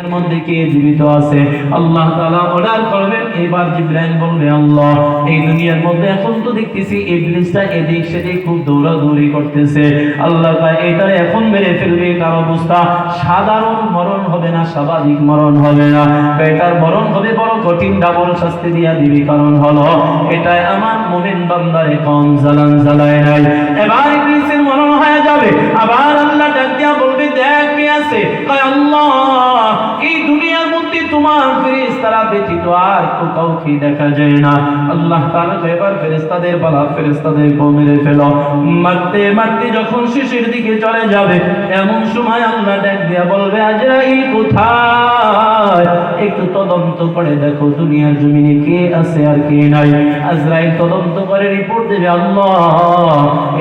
এর মধ্যে কে জীবিত আছে? আল্লাহ তাআলা অর্ডার করবেন। এবার জিবরাইল বলবে, আল্লাহ, এই দুনিয়ার মধ্যে এখন তো দেখতেছি ইবলিসটা এদিক সেদিক খুব দৌড়াদৌড়ি করতেছে। আল্লাহ কয় এটা এখন মেরে ফেলবে। কার অবস্থা? সাধারণ মরণ হবে না, স্বাভাবিক মরণ হবে না, এটার মরণ হবে বড় কঠিন, ডাবল শাস্তি দিয়া দিবি। কারণ হলো এটাই আমার মুমিন বান্দারে কম জ্বালান জ্বালায় নাই। এবার ইবলিসের মরণ হয়ে যাবে। আবার আল্লাহ ডাক দিয়া বলবে, দেখ কে আছে? কয় আল্লাহ, এই দুনিয়ার মধ্যে তোমার ফেরেশতারা ব্যতীত আর কাউকে দেখা যায় না। আল্লাহ তাআলা এবার ফেরেশতাদের বলা, ফেরেশতাদের মেরে ফেলো। মারতে মারতে যখন শেষের দিকে চলে যাবে, এমন সময় আল্লাহ ডাক দিয়া বলবে, আজরাইল কোথায়? একটু তদন্ত করে দেখো দুনিয়ার জমিনে কে আছে আর কে নাই। আজরাইল তদন্ত করে রিপোর্ট দেবে, আল্লাহ,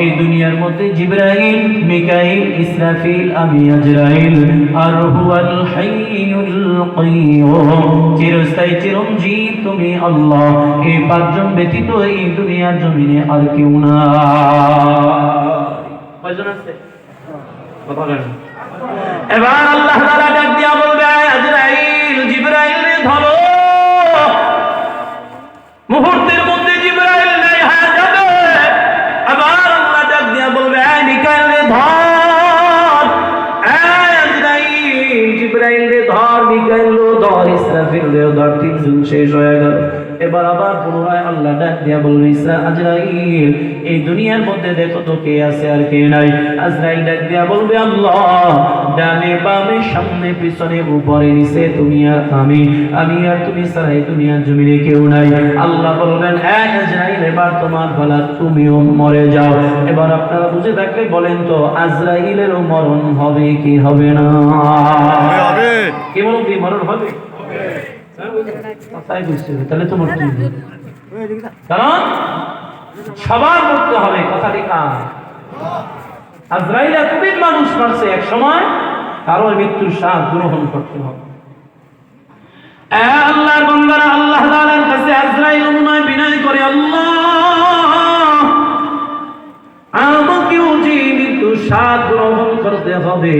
এই দুনিয়ার মধ্যে জিবরাইল, মিকাইল, ইসরাফিল, আমি আজরাইল, আর হুয়াল হাইয়ুল কাইয়ুম, চিরস্থায়ী চিরঞ্জীব তুমি আল্লাহ। এই পাঁচজন ব্যতীত এই দুনিয়ার জমিনে আর কেউ না। কয়জন আছে? কথা বলেন। এবার আল্লাহ তাআলা ডাক দিয়া বলবে, আজরাইল, জিবরাইলকে ধরো। মুহূর্তের মধ্যে জিবরাইল নাই হয়ে যাবে। আবার আল্লাহ ডাক দিয়া বলবে, মিকাইলকে ধর। আজরাইল, জিবরাইলকে ধর, মিকাইলকে ধর, ইসরাফিলকে ধর। তিনজন শেষ হয়ে গেল। এবার আবার পুনরায় আল্লাহ ডাক দিয়া বলবে, আজরাইল, এই দুনিয়ার মধ্যে দেখো তো কে আছে আর কে নাই। আজরাইল ডাক দিয়া বলবে, আল্লাহ, ডানে বামে সামনে পিছনে উপরে নিচে তুমি আর আমি আর তুমি ছাড়া এই দুনিয়ার জমিনে কেউ নাই। আল্লাহ বলবেন, আজরাইল, এবার তোমার বেলা, তুমিও মরে যাও। এবার আপনারা বুঝে থাকলে বলেন তো, আজরাইলেরও মরণ হবে কি হবে না? হবে। কি বলো, কি মরণ হবে? তাহলে তো মরতে হবে, কারণ সবার মরতে হবে। কথাটি কার? আজরাইল এতদিন মানুষ মারছে, এক সময় কারো মৃত্যুর স্বাদ গ্রহণ করতে হবে। আল্লাহর বান্দারা আল্লাহ তাআলার কাছে আজরাইল অনুনয় বিনয় করে, আল্লাহ, আমাকেও যে মৃত্যুর স্বাদ গ্রহণ করতে হবে,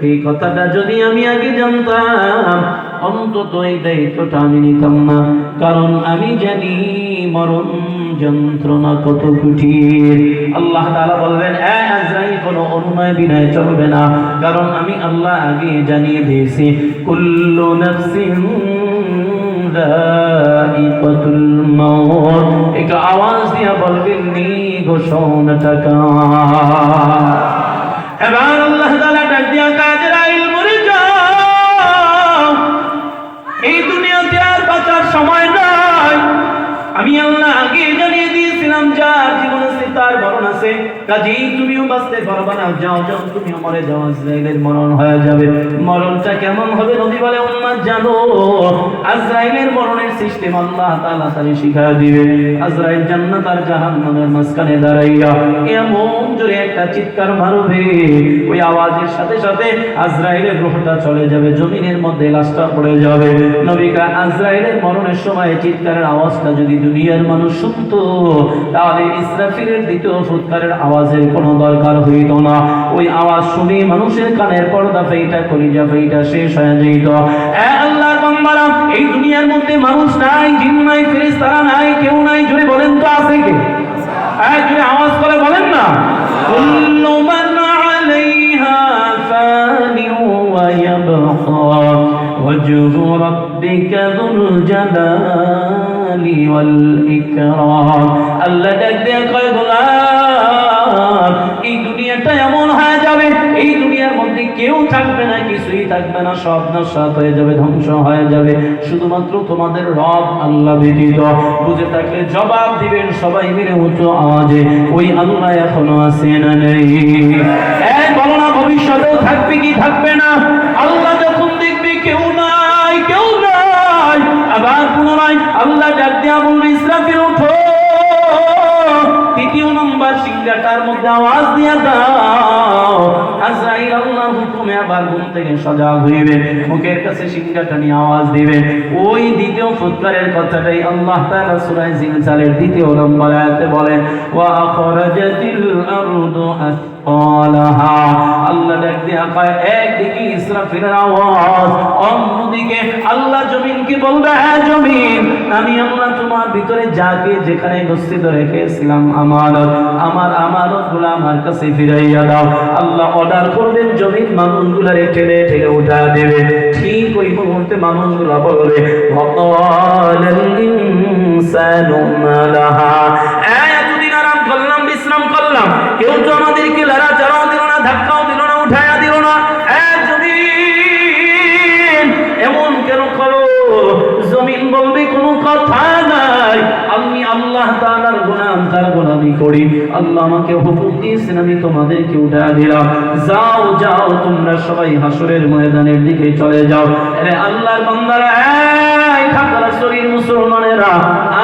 এই কথাটা যদি আমি আগে জানতাম, অন্তত এই দায়িত্বটা আমি নিতাম না। কারণ আমি জানি মরণ যন্ত্রণা কত কঠিন। আল্লাহ তাআলা বলবেন, আজরাইল, কোনো অনুনয় বিনয় চলবে না, কারণ আমি আল্লাহ আগে জানিয়ে দিয়েছি, কুল্লু নাফসিন যায়িকাতুল মাউত। একটা আওয়াজ দিয়া বলবেন, নি ঘোষণাটা কার? এবার আল্লাহ তাআলা ডাক দিয়া, আজরাইল, মরে যাও, এই দুনিয়াতে আর বাঁচার সময় নাই। আমি আল্লাহ আগে জানিয়ে দিয়েছিলাম, যার জীবন আছে তার মরণ আছে, কাজেই তুমিও বাঁচতে পারবে না। যাও যাও, তুমিও মরে যাও। আজরাইলের মরণ হয়ে যাবে। মরণটা কেমন হবে? নবী বলে, উম্মত জানো, আজরাইলের মরণের সিস্টেম আল্লাহ তাআলা তারে শিখিয়ে দিবে। আজরাইল জান্নাত আর জাহান্নামের মাঝখানে দাঁড়াইয়া এমন জোরে একটা চিৎকার মারবে, ওই আওয়াজের সাথে সাথে আজরাইলের রূহটা চলে যাবে, জমিনের মধ্যে লাশটা পড়ে যাবে। নবী কয়, আজরাইলের মরণের সময় চিৎকারের আওয়াজটা যদি দুনিয়ার মানুষ শুনতো, তাহলে ইসরাফিলের দ্বিতীয় ফুৎকারের আওয়াজের কোনো দরকার হইত না। ওই আওয়াজ শুনে মানুষের কানের পর্দা ফেইটা, কলিজা ফেইটা শেষ হয়ে যেত। আল্লাহর বান্দারা, এই দুনিয়ার মধ্যে মানুষ নাই, জিন নাই, ফেরেশতারা নাই, কেউ নাই। জোরে বলেন তো, আছে কে? জোরে আওয়াজ করে বলেন না। কুল্লু মান আলাইহা ফানি ওয়া ইয়াবকা ওয়াজহু রাব্বিকা যুল জালালি ওয়াল ইকরাম। আল্লাহ ডাক দিয়ে কয়, গোলাম, এই দুনিয়াটা এমন হয়ে যাবে, এই দুনিয়ার মধ্যে কেউ থাকবে না, কিছুই থাকবে না, সব নস্যাৎ হয়ে যাবে, ধ্বংস হয়ে যাবে, শুধুমাত্র তোমাদের রব আল্লাহ ব্যতীত। বুঝে থাকলে জবাব দিবেন সবাই মিলে উচ্চ আওয়াজে, ওই আল্লাহ এখনো আছে না নেই? বলো না, ভবিষ্যতেও থাকবে কি থাকবে না? আল্লাহ যখন দেখবে কেউ নাই, কেউ নাই, আবার পুনরায় আল্লাহ ডাক দিয়া বলবে, ইসরাফিল, উঠো। তৃতীয় নম্বর সিংহাটার মধ্যে আওয়াজ দিয়া দাও। আজরাইল আল্লাহর হুকুমে আবার ঘুম থেকে সজাগ হইবে, মুখের কাছে সিংহাটা নিয়ে আওয়াজ দিবে। ওই দ্বিতীয় ফুৎকারের কথাটাই আল্লাহ তাআলা সূরা জিলজালের 2 নম্বর আয়াতে বলেন, ওয়া আখরাজাতিল আরদু আসকালাহা। আল্লাহ ডাক দিয়া কয়, একদিকে ইসরাফিলের আওয়াজ, অন্যদিকে আল্লাহ জমিনকে বলবে, হ্যাঁ জমিন, আমি আল্লাহ তোমার ভিতরে যাকে যেখানে গচ্ছিত রেখেছিলাম আমার আমানতগুলো আমার কাছে ফিরাইয়া দাও। আল্লাহ অর্ডার করবেন, জমিন মানুষগুলারে ঠেলে ঠেলে উঠা দেবে। ঠিক ওই মুহূর্তে মানুষগুলা বলবে, ওয়াকালাল ইনসানু মা লাহা। এতদিন আরাম করলাম, বিশ্রাম করলাম, কেউ তো আমাদেরকে লড়াচড়াও দিল না, ধাক্কাও দিল না, উঠায়া দিল না। জমিন এমন কেন করো? জমিন বলবে, কোনো কথা নাই, আমি আল্লাহ তাআলার গোলাম, তার গোলামি করি। আল্লাহ আমাকে হুকুম দিয়েছেন, আমি তোমাদেরকে উঠা দিলাম। যাও যাও, তোমরা সবাই হাসরের ময়দানের দিকে চলে যাও। আরে আল্লাহর বান্দারা, এই খাগড়াছড়ির মুসলমানেরা,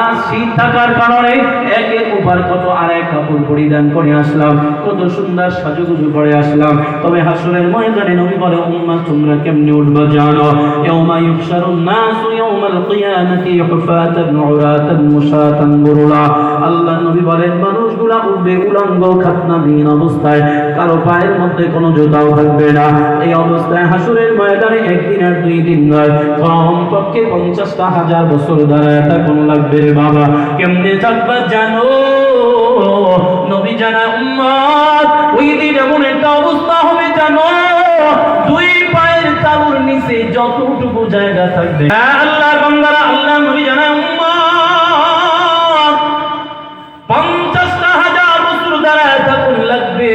আজ শীত থাকার কারণে একের উপর কত আরেক কাপড় পরিধান করে আসলাম, কত সুন্দর সাজুগুজু করে আসলাম। তবে হাসরের ময়দানে নবী বলে, উম্মাহ তোমরা কেমনে উঠবে জানো? ইয়াউমা ইউহশারুন নাসু ইয়াউমাল কিয়ামাতি হুফাতান উরাতান মুশাতান গুরুলা। আল্লাহ নবী বলেন, মানুষগুলা উঠবে উলঙ্গ খাতনাবিহীন অবস্থায়, কারো পায়ের মধ্যে কোনো জুতাও থাকবে না। এই অবস্থায় হাসরের ময়দানে একদিন আর 2 দিন নয়, কমপক্ষে 50,000 বছর দাঁড়ায় থাকুন লাগবে রে বাবা। কেমনে থাকবা জানো? নবী জানায়, উম্মত ওই দিন এমন একটা অবস্থা হবে জানো, 2 পায়ের তালুর নিচে যতটুকু জায়গা থাকবে। আল্লাহর বান্দারা, আল্লাহ নবী জানায়, উম্মত 50,000 বছর দাঁড়ায় থাকুন লাগবে।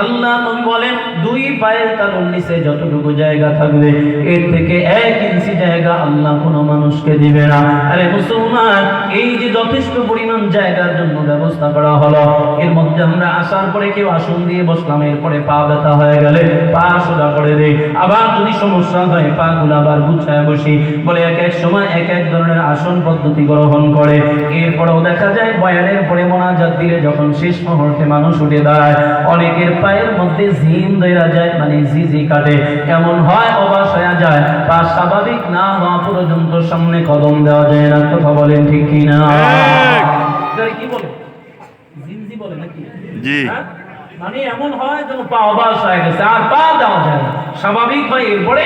আল্লাহ নবী বলেন, 2 পায়ের তালুর নিচে যতটুকু জায়গা থাকবে, এর থেকে 1 ইঞ্চি জায়গা আল্লাহ কোনো মানুষকে দিবে না। আরে মুসলমান, এই যে যথেষ্ট পরিমাণ জায়গার জন্য ব্যবস্থা করা হলো, এর মধ্যে আমরা আসার পরে কেউ আসন দিয়ে বসলাম, এরপরে পা ব্যথা হয়ে গেলে পা সোজা করে দেই, আবার যদি সমস্যা হয় পা গুলো আবার গুছায় বসি, বলে এক এক সময় এক এক ধরনের আসন পদ্ধতি গ্রহণ করে। এরপরেও দেখা যায় বয়ানের পরে মোনাজাত দিলে যখন শেষ মুহূর্তে মানুষ উঠে দাঁড়ায়, অনেকের পায়ের মধ্যে জিন ধরা যায়, মানে জিজি কাটে, এমন হয় অবাস হয়ে যায়, পা স্বাভাবিক না হওয়া পর্যন্ত সামনে কদম দেওয়া যায় না। কথা বলেন ঠিক কি না? কি বলে, জিনজি বলে নাকি? জি। মানে এমন হয় যেন পা অবাস হয়ে গেছে, আর পা দেওয়া যায় না, স্বাভাবিক হয়, এরপরে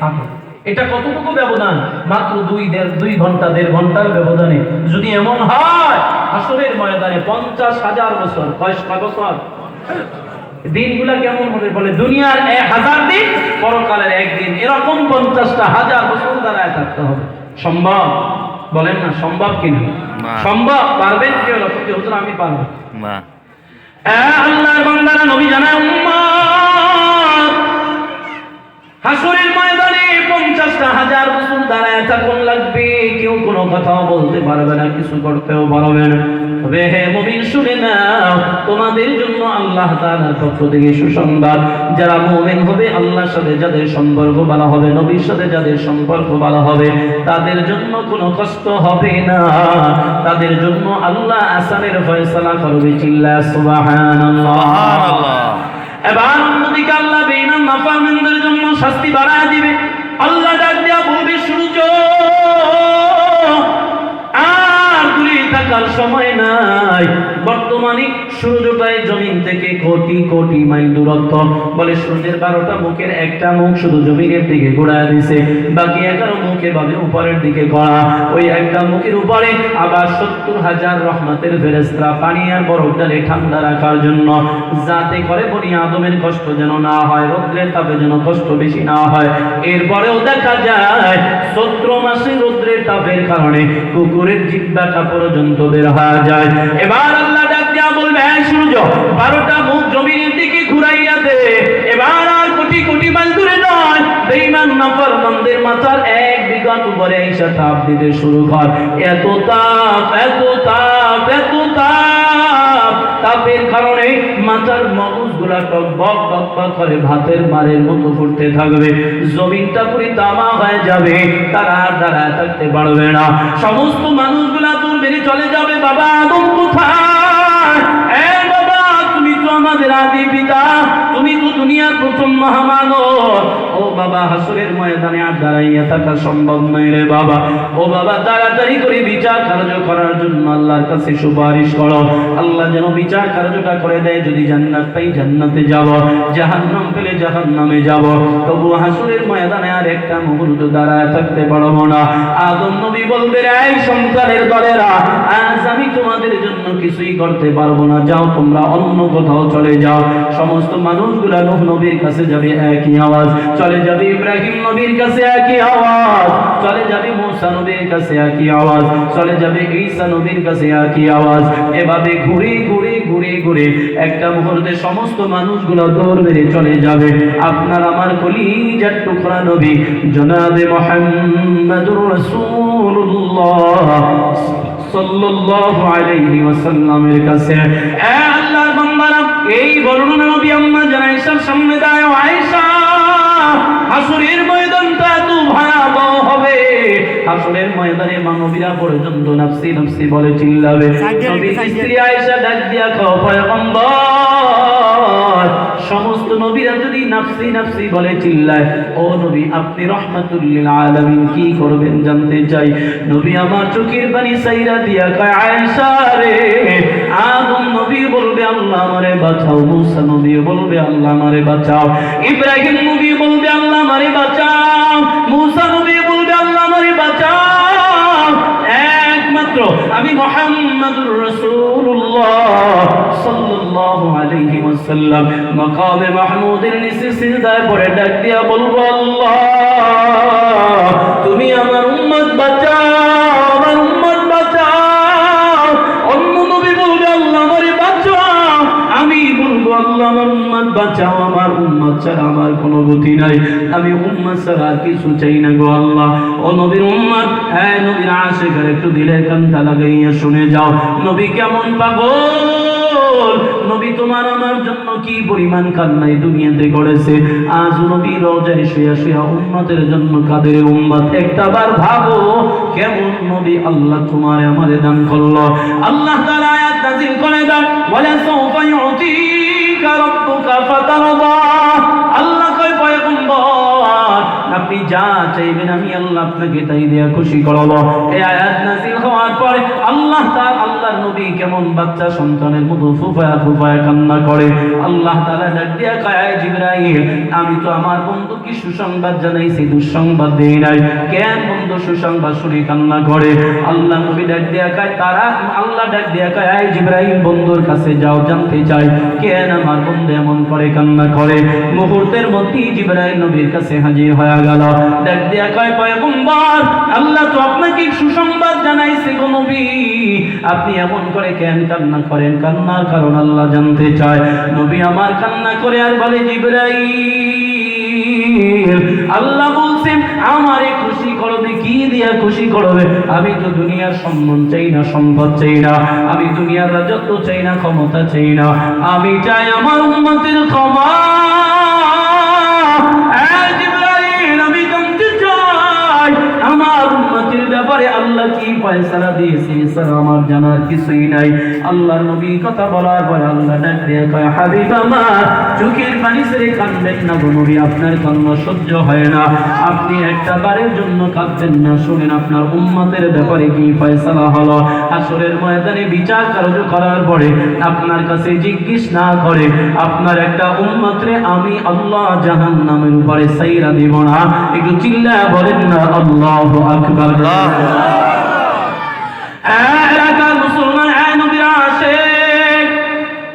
হাঁটে। এটা কতটুকু ব্যবধান? মাত্র 2 ঘন্টা 1.5 ঘন্টার ব্যবধানে যদি এমন হয়, হাসরের ময়দানে 50,000 বছর, কয় বছর? দিনগুলা কেমন হবে বলে, দুনিয়ার 1000 দিন, পরকালের 1 দিন, এরকম 50,000 বছর দাঁড়ায় থাকতে হবে। সম্ভব? বলেন না সম্ভব কিনা? সম্ভব। পারবেন কেউ? হুজুর আমি পারবো না। আল্লাহর বান্দারা, নবী জানায়, উম্মত হাসরের ময়দানে 50,000 বছর দাঁড়ায় থাকুন লাগবে, কেউ কোনো কথাও বলতে পারবে না, কিছু করতেও পারবে না। তবে হে মুমিন, শুনে নাও, তোমাদের জন্য আল্লাহ তাআলার পক্ষ থেকে সুসংবাদ। যারা মুমিন হবে, আল্লাহর সাথে যাদের সম্পর্ক ভালো হবে, নবীর সাথে যাদের সম্পর্ক ভালো হবে, তাদের জন্য কোনো কষ্ট হবে না, তাদের জন্য আল্লাহ আসানের ফয়সালা করবে। চিল্লা সুবহানাল্লাহ। এবার অন্যদিকে আল্লাহ বেঈমান নাফরমানদের জন্য শাস্তি বাড়ায় দিবে। আল্লাহ ডাক দিয়া বলবে, সূর্য আর দূরে থাকার সময় নাই। বর্তমানে সূর্যটাই জমিন থেকে কোটি কোটি মাইল দূরত্ব। বলে সূর্যের 12টা মুখের একটা মুখ শুধু জমিনের দিকে ঘোরায় দিছে, বাকি 11 মুখ এভাবে উপরের দিকে ঘোরা। ওই একটা মুখের উপরে আবার 70,000 রহমতের ফেরেশতা পানি আর বরফ ঢালে ঠান্ডা রাখার জন্য, যাতে করে বনি আদমের কষ্ট যেন না হয়, রৌদ্রের তাপে যেন কষ্ট বেশি না হয়। এরপরেও দেখা যায় চৈত্র মাসে রৌদ্রের তাপের কারণে কুকুরের জিহ্বাটা পর্যন্ত বের হয়ে যায়। এবার আল্লাহ ডাক দিয়া বলবে, হ্যাঁ সূর্য 12টা মুখ জমিনের দিকে ঘুরাইয়া দে। এবার আর কোটি কোটি মাইল দূরে নয়, বেঈমান নাফরমানদের মাথার 1 বিঘা উপরে এসে তাপ দিতে শুরু কর। এত তাপ, এত তাপ, এত তাপ, তাপের কারণে মাথার মগজগুলা টকবক টকবক করে ভাতের মারের মতো ফুটতে থাকবে, জমিনটা পুরি তামা হয়ে যাবে, তারা আর দাঁড়ায় থাকতে পারবে না। সমস্ত মানুষগুলা দূর বেরিয়ে চলে যাবে। বাবা আদম কোথায়? বাবা তুমি তো আমাদের আদি পিতা, তুমি তো দুনিয়ার প্রথম মহামানব। ও বাবা, হাসরের ময়দানে আর দাঁড়াইয়া থাকা সম্ভব নয় রে বাবা। ও বাবা, তাড়াতাড়ি করে বিচার কার্য করার জন্য আল্লাহর কাছে সুপারিশ করো। আল্লাহ যেন বিচার কার্যটা করে দেয়। যদি জান্নাত পাই জান্নাতে যাব, জাহান্নাম পেলে জাহান্নামে যাব। তবু হাসরের ময়দানে আর একটা মুহূর্ত দাঁড়ায় থাকতে পারবো না। আদম নবী বলবে, এই সন্তানের দলেরা, আজ আমি তোমাদের জন্য কিছুই করতে পারবো না, যাও তোমরা অন্য কোথাও চলে যাও। সমস্ত মানুষগুলা নূহ নবীর কাছে যাবে, একই আওয়াজ। চলে যাবে ইব্রাহিম নবীর কাছে, একই আওয়াজ। চলে যাবে মূসা নবীর কাছে, একই আওয়াজ। চলে যাবে ঈসা নবীর কাছে, একই আওয়াজ। এভাবে ঘুরে ঘুরে ঘুরে ঘুরে একটা মুহূর্তে সমস্ত মানুষগুলো দৌড় মেরে চলে যাবে আপনার আমার কলিজার টুকরা নবী জনাবে মুহাম্মদুর রাসূলুল্লাহ সাল্লাল্লাহু আলাইহি ওয়াসাল্লামের কাছে। এ আল্লাহর বান্দারা, এই বর্ণনা নবী আম্মা জান আয়েশার সামনে দাও। আয়েশা, হাসরের ময়দানটা এত ভয়াবহ হবে, হাসরের ময়দানে মানবীরা পর্যন্ত নাফসি নাফসি বলে চিল্লাবে। নবীর স্ত্রী আয়েশা ডাক দিয়া কও, পয়গম্বর, সমস্ত নবীরা যদি নাফসি নাফসি বলে চিল্লায়, ও নবী আপনি রাহমাতুল লিল আলামিন কি করবেন জানতে চাই। নবী আমার চোখের পানি সাইরা দিয়া কয়, আয়েশা রে, আদম নবী বলবে আল্লাহ আমারে বাঁচাও, মূসা নবী বলবে আল্লাহ আমারে বাঁচাও, ইব্রাহিম নবী বলবে আল্লাহ আমারে বাঁচাও, মূসা নবী বলবে আল্লাহ আমারে বাঁচাও, একমাত্র আমি মুহাম্মদুর রাসূলুল্লাহ সাল্লাল্লাহু আলাইহি ওয়াসাল্লাম মাকামে মাহমুদের নিচে সিজদায় পড়ে ডাক দিয়া বলবো, আল্লাহ তুমি আমার উম্মত বাঁচাও, আমার উম্মত বাঁচাও। অন্য নবী বলবে আল্লাহ আমারে বাঁচাও, আমি বলবো আল্লাহ আমার উম্মত বাঁচাও, আমার উম্মত ছাড়া আমার কোনো গতি নাই, আমি উম্মত ছাড়া কিছু চাই না গো আল্লাহ। ও নবীর উম্মত, হ্যাঁ নবীর আশিকরা একটু দিলের কানটা লাগাইয়া শুনে যাও, নবী কেমন পাগল, নবী তোমার আমার জন্য কি পরিমাণ কান্নাই দুনিয়াতে করেছে। আজ নবী রওজায় শুয়া শুয়া উম্মতের জন্য কাদের উম্মত, একটাবার ভাবো কেমন নবী আল্লাহ তোমার আমারে দান করলো। আল্লাহ তাআলা আয়াত নাযিল করে দেন, ওয়ালা সাওফা ইউতিকা রাব্বুকা ফাতারদা। আল্লাহ কয়, পয়গম্বর আপনি যা চাইবেন আমি আল্লাহ আপনাকে তাই দেয়া খুশি করব। এই আয়াত নাযিল হওয়ার পরে আল্লাহ তাআলা, আল্লাহর নবী কেমন বাচ্চা সন্তানের মতো ফুফায়া ফুফায়া কান্না করে। আল্লাহ তাআলা ডাক দিয়া কয়, জিবরাইল আমি তো আমার বন্ধুকে সুসংবাদ জানাইছি, দুঃসংবাদ দেই নাই, কেন বন্ধু সুসংবাদ শুনে কান্না করে? আল্লাহ নবী ডাক দিয়া কয়, তারা আল্লাহ ডাক দিয়া কয়, জিবরাইল বন্ধুর কাছে যাও, জানতে চাই কেন আমার বন্ধু এমন করে কান্না করে। মুহূর্তের মধ্যেই জিবরাইল নবীর কাছে হাজির হয়ে গেল, ডাক দিয়া কয়, পয়গম্বর আল্লাহ তো আপনাকে সুসংবাদ জানাইছে গো নবী, আপনি এমন করে কেন কান্না করেন? কান্নার কারণ আল্লাহ জানতে চায়। নবী আমার কান্না করে আর বলে, জিবরাইল আল্লাহ বলছেন আমারে খুশি করবে, কি দিয়া খুশি করবে? আমি তো দুনিয়ার সম্মান চাই না, সম্পদ চাই না, আমি দুনিয়ার রাজত্ব চাই না, ক্ষমতা চাই না, আমি চাই আমার উম্মতের ক্ষমা। আমার উম্মতের ব্যাপারে আল্লাহ কি ফয়সালা দিয়েছে স্যার আমার জানার কিছুই নাই। আল্লাহ নবী কথা বলার পর আল্লাহ ডাক দিয়ে কয়, হাবিব আমার চোখের পানি ছেড়ে কাঁদবেন না গো নবী, আপনার কান্না সহ্য হয় না, আপনি একটা বারের জন্য কাঁদবেন না। শুনেন আপনার উম্মতের ব্যাপারে কি ফয়সালা হলো। হাসরের ময়দানে বিচার কার্য করার পরে আপনার কাছে জিজ্ঞেস না করে আপনার একটা উম্মতরে আমি আল্লাহ জাহান্নামের উপরে সাইরা দিব না। একটু চিল্লায়া বলেন না আল্লাহু আকবার। এলাকার মুসলমান, নবীর আশিক,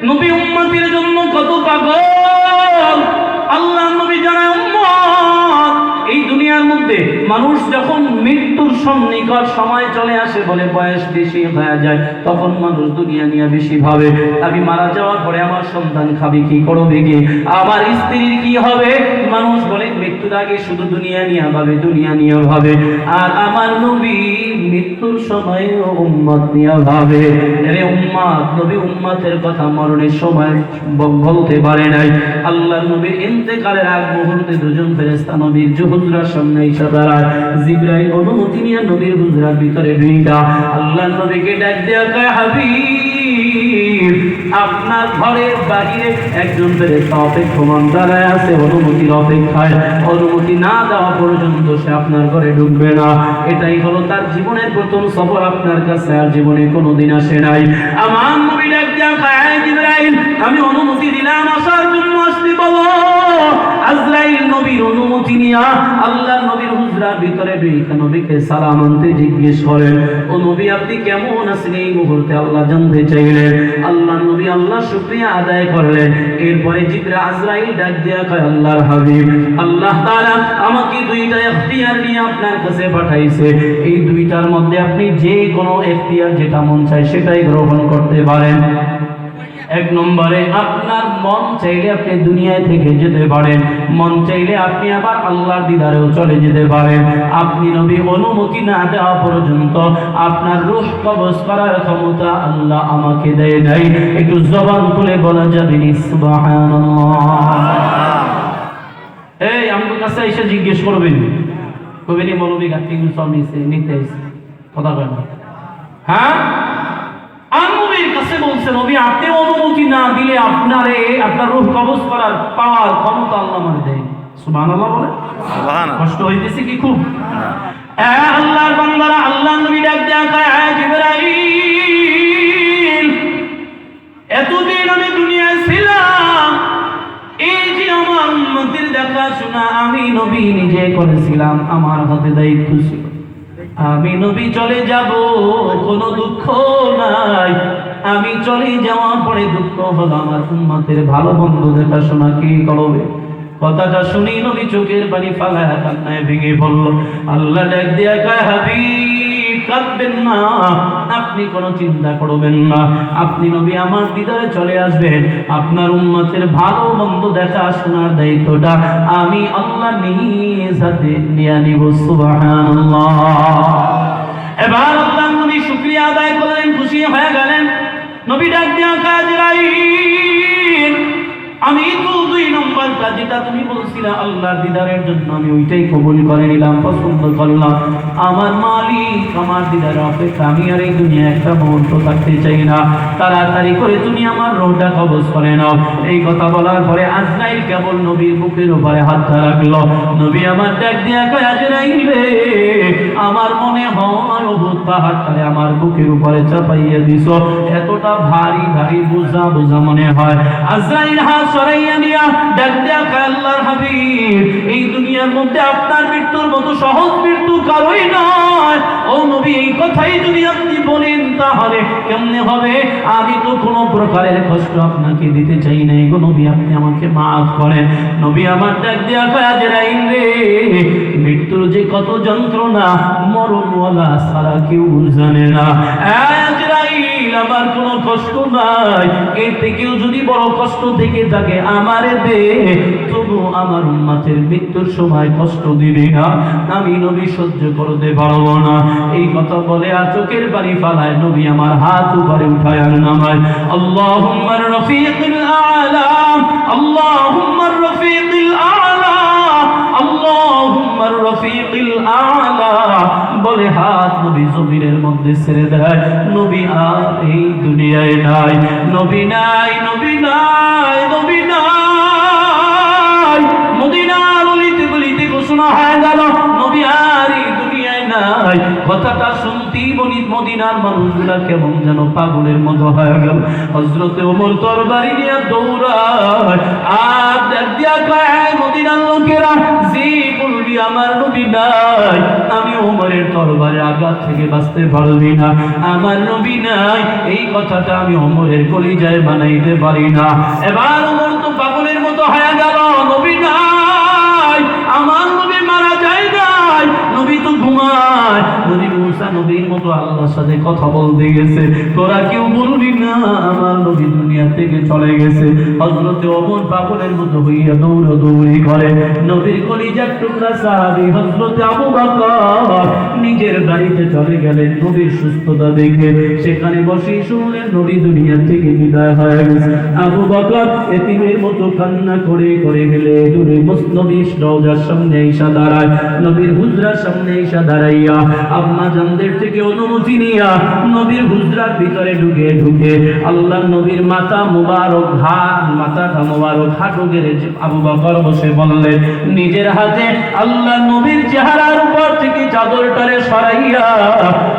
নবী উম্মতের জন্য কত পাগল। আল্লাহ নবী জানায়, উম্মত এই দুনিয়ার মধ্যে মানুষ যখন মৃত্যুর সন্নিকট সময় চলে আসে, বলে বয়স বেশি হয়ে যায়, তখন মানুষ দুনিয়া নিয়ে বেশি ভাবে, আমি মারা যাওয়ার পরে আমার সন্তান খাবে কি, করবে কি, আমার স্ত্রীর কি হবে। মানুষ বলে মৃত্যুর আগে শুধু দুনিয়া নিয়ে ভাবে, দুনিয়া নিয়ে ভাবে। আর আমার নবী মৃত্যুর সময় উম্মত নিয়ে ভাবে। রে উম্মত, নবী উম্মতের কথা মরণের সময় বলতে পারে নাই। আল্লাহ নবীর ইন্তেকালের আগ মুহূর্তে দুজন ফেরেশতা নবীর হুজরার সামনে এসে দাঁড়ায়। জিবরাইল অনুমতি নিয়ে নবীর হুজরার ভিতরে ঢুকা আল্লাহ নবীকে ডাক দেয়া কয়, হাবিব আপনার ঘরের বাইরে একজন ফেরেশতা অপেক্ষমান দাঁড়ায় আছে অনুমতির অপেক্ষায়। অনুমতি না দেওয়া পর্যন্ত সে আপনার ঘরে ঢুকবে না। এটাই হলো তার জীবনের প্রথম সফর আপনার কাছে, আর জীবনে কোনোদিন আসে নাই। আমার নবী ডাক দিয়া কয়, জিবরাইল আমি অনুমতি দিলাম আসার জন্য, আসতে বলো। আজরাইল নবীর অনুমতি নিয়া আল্লাহর নবীর হুজরার ভিতরে ঢুকে নবীকে সালাম আনতে জিজ্ঞেস করেন, ও নবী আপনি কেমন আছেন? এই মুহূর্তে আল্লাহ জানতে চাইলেন। আল্লাহর নবী আল্লাহ শুকরিয়া আদায় করলেন। এরপরে জিবরাইল আজরাইল ডাক দিয়া কয়, আল্লাহর হাবিব আল্লাহ তাআলা আমাকে দুইটা ইখতিয়ার নিয়ে আপনার কাছে পাঠাইছে। এই দুইটার মধ্যে আপনি যে কোনো ইখতিয়ার যেটা মন চায় সেটাই গ্রহণ করতে পারেন। এক নম্বরে আপনার মন চাইলে আপনি দুনিয়ায় থেকে যেতে পারেন, মন চাইলে আপনি আবার আল্লাহর দিদারেও চলে যেতে পারেন। আপনি নবী অনুমতি না দেওয়া পর্যন্ত আপনার রূহ কবজ করার ক্ষমতা আল্লাহ আমাকে দেয় নাই। একটু জবান খুলে বলা যাবে সুবহানাল্লাহ। এই আমার কাছে এসে জিজ্ঞেস করবেন, কবিনি মৌলবী গাতি সব নিতে কথা কয় না? হ্যাঁ, নবীর কাছে বলছে নবী আপনি অনুমতি না দিলে আপনার রূহ কবজ করার পাওয়ার ক্ষমতা আল্লাহ আমাকে দেয়। সুবহানাল্লাহ বলে। সুবহানাল্লাহ। কষ্ট হইতেছে কি খুব? আল্লাহর বান্দারা আল্লাহ নবী ডাক দেয়া কয়, জিবরাইল এতদিন আমি দুনিয়ায় ছিলাম, এই যে আমার উম্মতের দেখাশোনা আমি নবী নিজে করেছিলাম, আমার হাতে দায়িত্ব ছিল। আমি নবী চলে যাব, কোনো দুঃখ নাই। আমি চলে যাওয়ার পরে দুঃখ হলো আমার উম্মতের ভালো মন্দ দেখাশোনা কে করবে? কথাটা শুনি নবী চোখের পানি ফালায়া কান্নায় ভেঙে পড়ল। আল্লাহ ডাক দিয়া কয়, হাবিব কাঁদবেন না, আপনি কোনো চিন্তা করবেন না। আপনি নবী আমার দিদারে চলে আসবেন, আপনার উম্মতের ভালো মন্দ দেখাশোনার দায়িত্বটা আমি আল্লাহ নিজ হাতে নিয়ে নিব। সুবহানাল্লাহ। এবার আল্লাহ নবী শুকরিয়া আদায় করলেন, খুশি হয়ে গেলেন। নবী ডাক দিয়া কয়, জিবরাইল আমি তো 2 নম্বরটা যেটা তুমি বলছিলা আল্লাহর দিদারের জন্য আমি ওইটাই কবুল করে নিলাম, পছন্দ করলাম। আমার মালিক আমার দিদারের অপেক্ষা আমি আর এই দুনিয়ায় একটা মুহূর্ত থাকতে চাই না, তাড়াতাড়ি করে তুমি আমার রূহটা কবজ করে নাও। এই কথা বলার পরে আজরাইল কেবল নবীর বুকের উপরে হাতটা রাখলো। নবী আমার ডাক দিয়া কয়, আজরাইল রে আমার মনে হয় বহুত পাহাড়টারে আমার বুকের উপরে চাপাইয়া দিছো, এতটা ভারী ভারী বোঝা বোঝা মনে হয়। আজরাইল সরাইয়া নিয়া ডাক দেয়া কয়, আল্লাহর হাবিব এই দুনিয়ার মধ্যে আপনার মৃত্যুর মতো সহজ মৃত্যু কারোই নয়। ও নবী এই কথাই যদি আপনি বলেন তাহলে কেমনে হবে? আমি তো কোনো প্রকারের কষ্ট আপনাকে দিতে চাই না, গো নবী আপনি আমাকে মাফ করেন। নবী আমার ডাক দেয়া কয়, আজরাইল রে মৃত্যুর যে কত যন্ত্রণা মরণওয়ালা সারা কেউ জানে না। আজরাইল আমার কোনো কষ্ট নাই, এর থেকেও যদি বড় কষ্ট থেকে থাকে আমারে দে, তবু আমার উম্মতের মৃত্যুর সময় কষ্ট দিবি না, আমি নবী সহ্য করতে পারবো না। এই কথা বলে আর চোখের পানি ফালায় নবী আমার হাত উপরে উঠায় আর নামায়, আল্লাহুম্মা রফিকুল আলা, আল্লাহুম্মা রফিকুল আলা, আল্লাহুম্মা রফিকুল আলা বলে হাত নবী জমিনের মধ্যে ছেড়ে দেয়। নবী আর এই দুনিয়ায় নাই, নবী নাই, নবী নাই, নবী নাই। মদিনার অলিতে গলিতে ঘোষণা হয়ে গেল নবী আর এই দুনিয়ায় নাই। কথাটা শুনতেই বলি মদিনার মানুষগুলা কেমন যেন পাগলের মতো হয়ে গেল। হযরতে ওমর তরবারি নিয়ে দৌড়ায় আর দিয়া কয়, মদিনার লোকেরা যে বলবি আমার নবী নাই, আমি ওমরের তরবারে আঘাত থেকে বাঁচতে পারবি না, আমার নবী নাই, এই কথাটা আমি ওমরের কলিজায় বানাইতে পারি না। এবার ওমর তো পাগলের মতো হয়ে গেল, নবী নাই, আমার নবী মারা যায় নাই, নবী তো ঘুমায়। নবী মুসা নবীর মতো আল্লাহর সাথে কথা বলতে গেছে, তোরা কেউ বলবি না আমার নবী দুনিয়া থেকে চলে গেছে। হযরতে ওমর পাগলের মতো হইয়া দৌড়াদৌড়ি করে। নবীর কলিজার টুকরা সাহাবী হযরতে আবু বকর নিজের বাড়িতে চলে গেলেন নবীর সুস্থতা দেখে। সেখানে বসে শুনলেন নবী দুনিয়া থেকে বিদায় হয়ে গেছে। আবু বকর এতিমের মতো কান্না করে করে গেলে দূরে নবীর রওজার সামনে এসে দাঁড়ায়, নবীর হুজরার সামনে এসে দাঁড়াইয়া আম্মা জানদের থেকে অনুমতি নিয়া নবীর হুজরার ভিতরে ঢুকে আল্লাহ নবীর মাথা মুবারক মাথাটা মুবারক হাঁটু গেড়ে আবু বকর বসে বললেন, নিজের হাতে আল্লাহ নবীর চেহারার উপর থেকে চাদরটারে সরাইয়া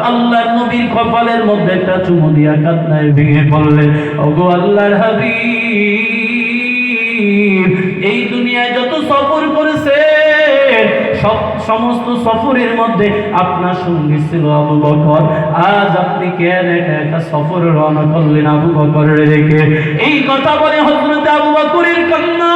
আল্লাহ নবীর কপালের মধ্যে একটা চুমু দিয়া কান্নায় ভেঙে পড়লেন, ওগো আল্লাহর হাবিব, এই দুনিয়ায় যত সফর করেছে সমস্ত সফরের মধ্যে আপনার সঙ্গে ছিল আবু বকর, আজ আপনি কেন একা সফর রওনা করলেন আবু বকরের রেখে? এই কথা বলে হযরত আবু বকরের কান্না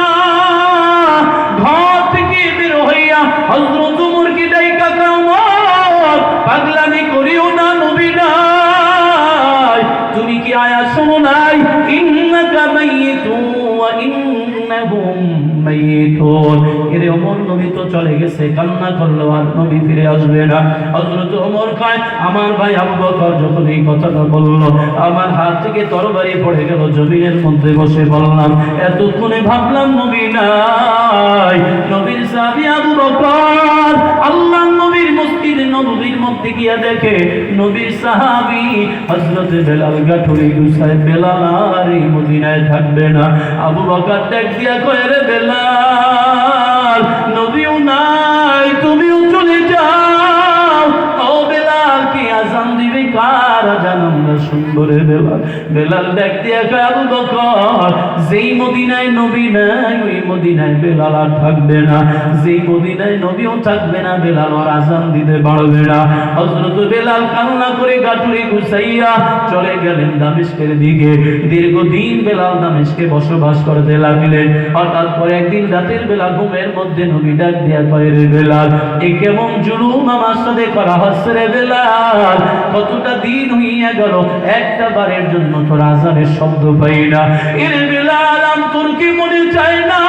ঘর থেকে বের হইয়া হযরত ওমরকে ডাইকা ওমর, পাগলামি করিও না, নবী নাই, তুমি কি আয়াত শোনো নাই? ইন্নাকা মাইয়িতুন ওয়া ইন্নাহুম মাইয়িতুন। এরে ওমর, নবী তো চলে গেছে, কান্না করলো আর নবী ফিরে আসবে না। হযরত ওমর কয়, আমার ভাই আবু বকর যখন এই কথাটা বলল, আমার হাত থেকে তরবারি পড়ে গেল, জমিনের মধ্যে বসে বললাম, এতক্ষণে ভাবলাম নবী নাই। নবীর সাহাবী আবু বকর আল্লাহর নবীর মসজিদ নববীর মধ্যে গিয়া দেখে নবীর সাহাবী হযরত বেলাল গাঠুরি গুছায়, বেলাল আর এই মদিনায় থাকবে না। আবু বকর ডাক দিয়া কয়, রে বেলাল, নবীও নাই, তুমিও চলে যাও। ও বেলাল, কি আযান দিবে? কার আযান আমরা শুনবো রে বেলাল? বেলাল ডাক দিয়া কয়, আবু বকর, যেই মদিনায় নবী নাই ওই মদিনায় বেলাল আর থাকবে না, যেই মদিনায় নবীও থাকবে না বেলাল আর আযান দিতে পারবে না। হযরত বেলাল কান্না করে গাঠুরি গুছাইয়া চলে গেলেন দামেস্কের দিকে। দীর্ঘদিন বেলাল দামেস্কে বসবাস করতে লাগলেন। হঠাৎ করে একদিন রাতের বেলা ঘুমের মধ্যে নবী ডাক দিয়া কয়, রে বেলাল, এই কেমন জুলুম আমার সাথে করা হচ্ছে রে বেলাল? কতটা দিন হইয়া গেল, একটা বারের জন্য তোর আযানের শব্দ পাই না। এরে বেলাল, তোর কি মনে চায় না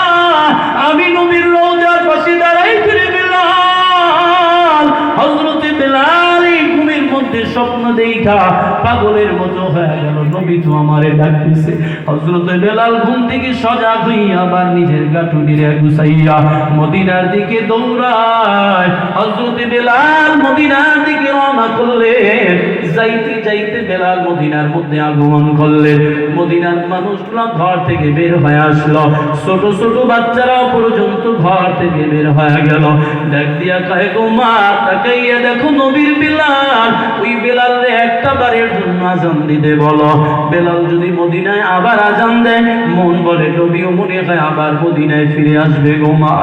আমি নবীর রওজার পাশে দাঁড়াই? রে বেলাল, হযরত বেলাল এই ঘুমের মধ্যে স্বপ্ন দেখা পাগলের মতো হয়ে গেল, নবী তো আমারে ডাকতেছে। হযরত বেলাল ঘুম থেকে সজাগ হইয়া আবার নিজের গাঁটুনিরে গুছাইয়া মদিনার দিকে দৌড়ায়। হযরত বেলাল মদিনার দিকে রওনা করলেন। যাইতে যাইতে বেলাল মদিনার মধ্যে আগমন করলেন। মদিনার মানুষগুলো ঘর থেকে বের হয়ে আসলো, ছোট ছোট বাচ্চারা পর্যন্ত ঘর থেকে বের হয়ে গেল। ডাক দিয়া কয়, গো মা, তাকাইয়া দেখো নবীর বেলাল, ওই বেলালে একটা বারের জন্য আযান দিতে বলো। বেলাল যদি মদিনায় আবার আযান দেয়, মন বলে নবীও মনে হয় আবার মদিনায় ফিরে আসবে। গো মা,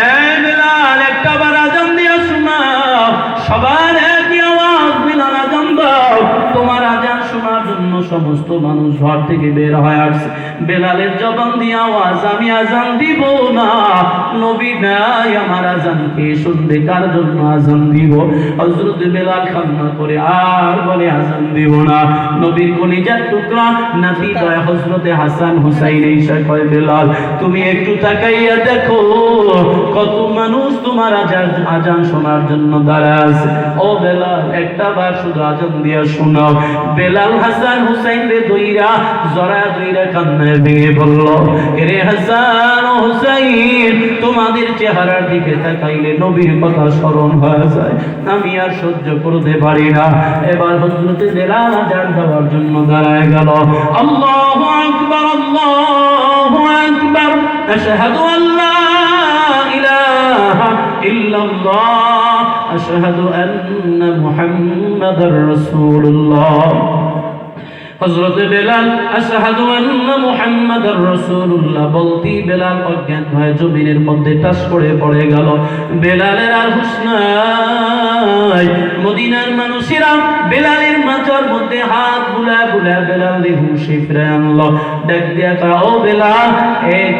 এ বেলাল, একটা বার আযান দিয়া শোনাও। সবার একই আওয়াজ, বেলাল আযান দাও। তোমার আযান শোনার জন্য সমস্ত মানুষ ঘর থেকে বের হয়ে আসছে। বেলালের জবান দিয়ে আওয়াজ, আমি আযান দিব না, নবী নাই, আমার আযান কে শুনবে, কার জন্য আযান দিব? হযরত বেলাল কান্না করে আর বলে, আযান দিব না। নবীর কলিজার টুকরা নাতি কয় হযরতে হাসান হুসাইন এসে কয়, বেলাল, তুমি একটু তাকাইয়া দেখো কত মানুষ তোমার আযান শোনার জন্য দাঁড়ায় আছে। ও বেলাল, একটা বার শুধু আযান দিয়া শোনাও। বেলাল হাসান হুসাইন রে দইরা জড়ায়া দইরা কান্নায় ভেঙে বলল, এরে হাসান ও হুসাইন, তোমাদের চেহারার দিকে তাকাইলে নবীর কথা স্মরণ হয়ে যায়, আমি আর সহ্য করতে পারি না। এবার হযরত বেলাল আযান দেওয়ার জন্য দাঁড়ায় গেল। আল্লাহু আকবার, আল্লাহু আকবার, আশহাদু আল্লা ইলাহা ইল্লাল্লাহ, আশহাদু আন্না মুহাম্মাদার রাসূলুল্লাহ। হযরত বেলাল আশহাদু আন্না মুহাম্মাদার রাসূলুল্লাহ বলতেই বেলাল অজ্ঞান হয়ে জমিনের মধ্যে টাস করে পড়ে গেল। বেলালের আর হুঁশ নাই। মদিনার মানুষেরা বেলালের মাথার মধ্যে হাত বুলায় বুলায় বেলালকে হুঁশে ফিরে আনলো। ডাক দিয়া কয়, ও বেলাল,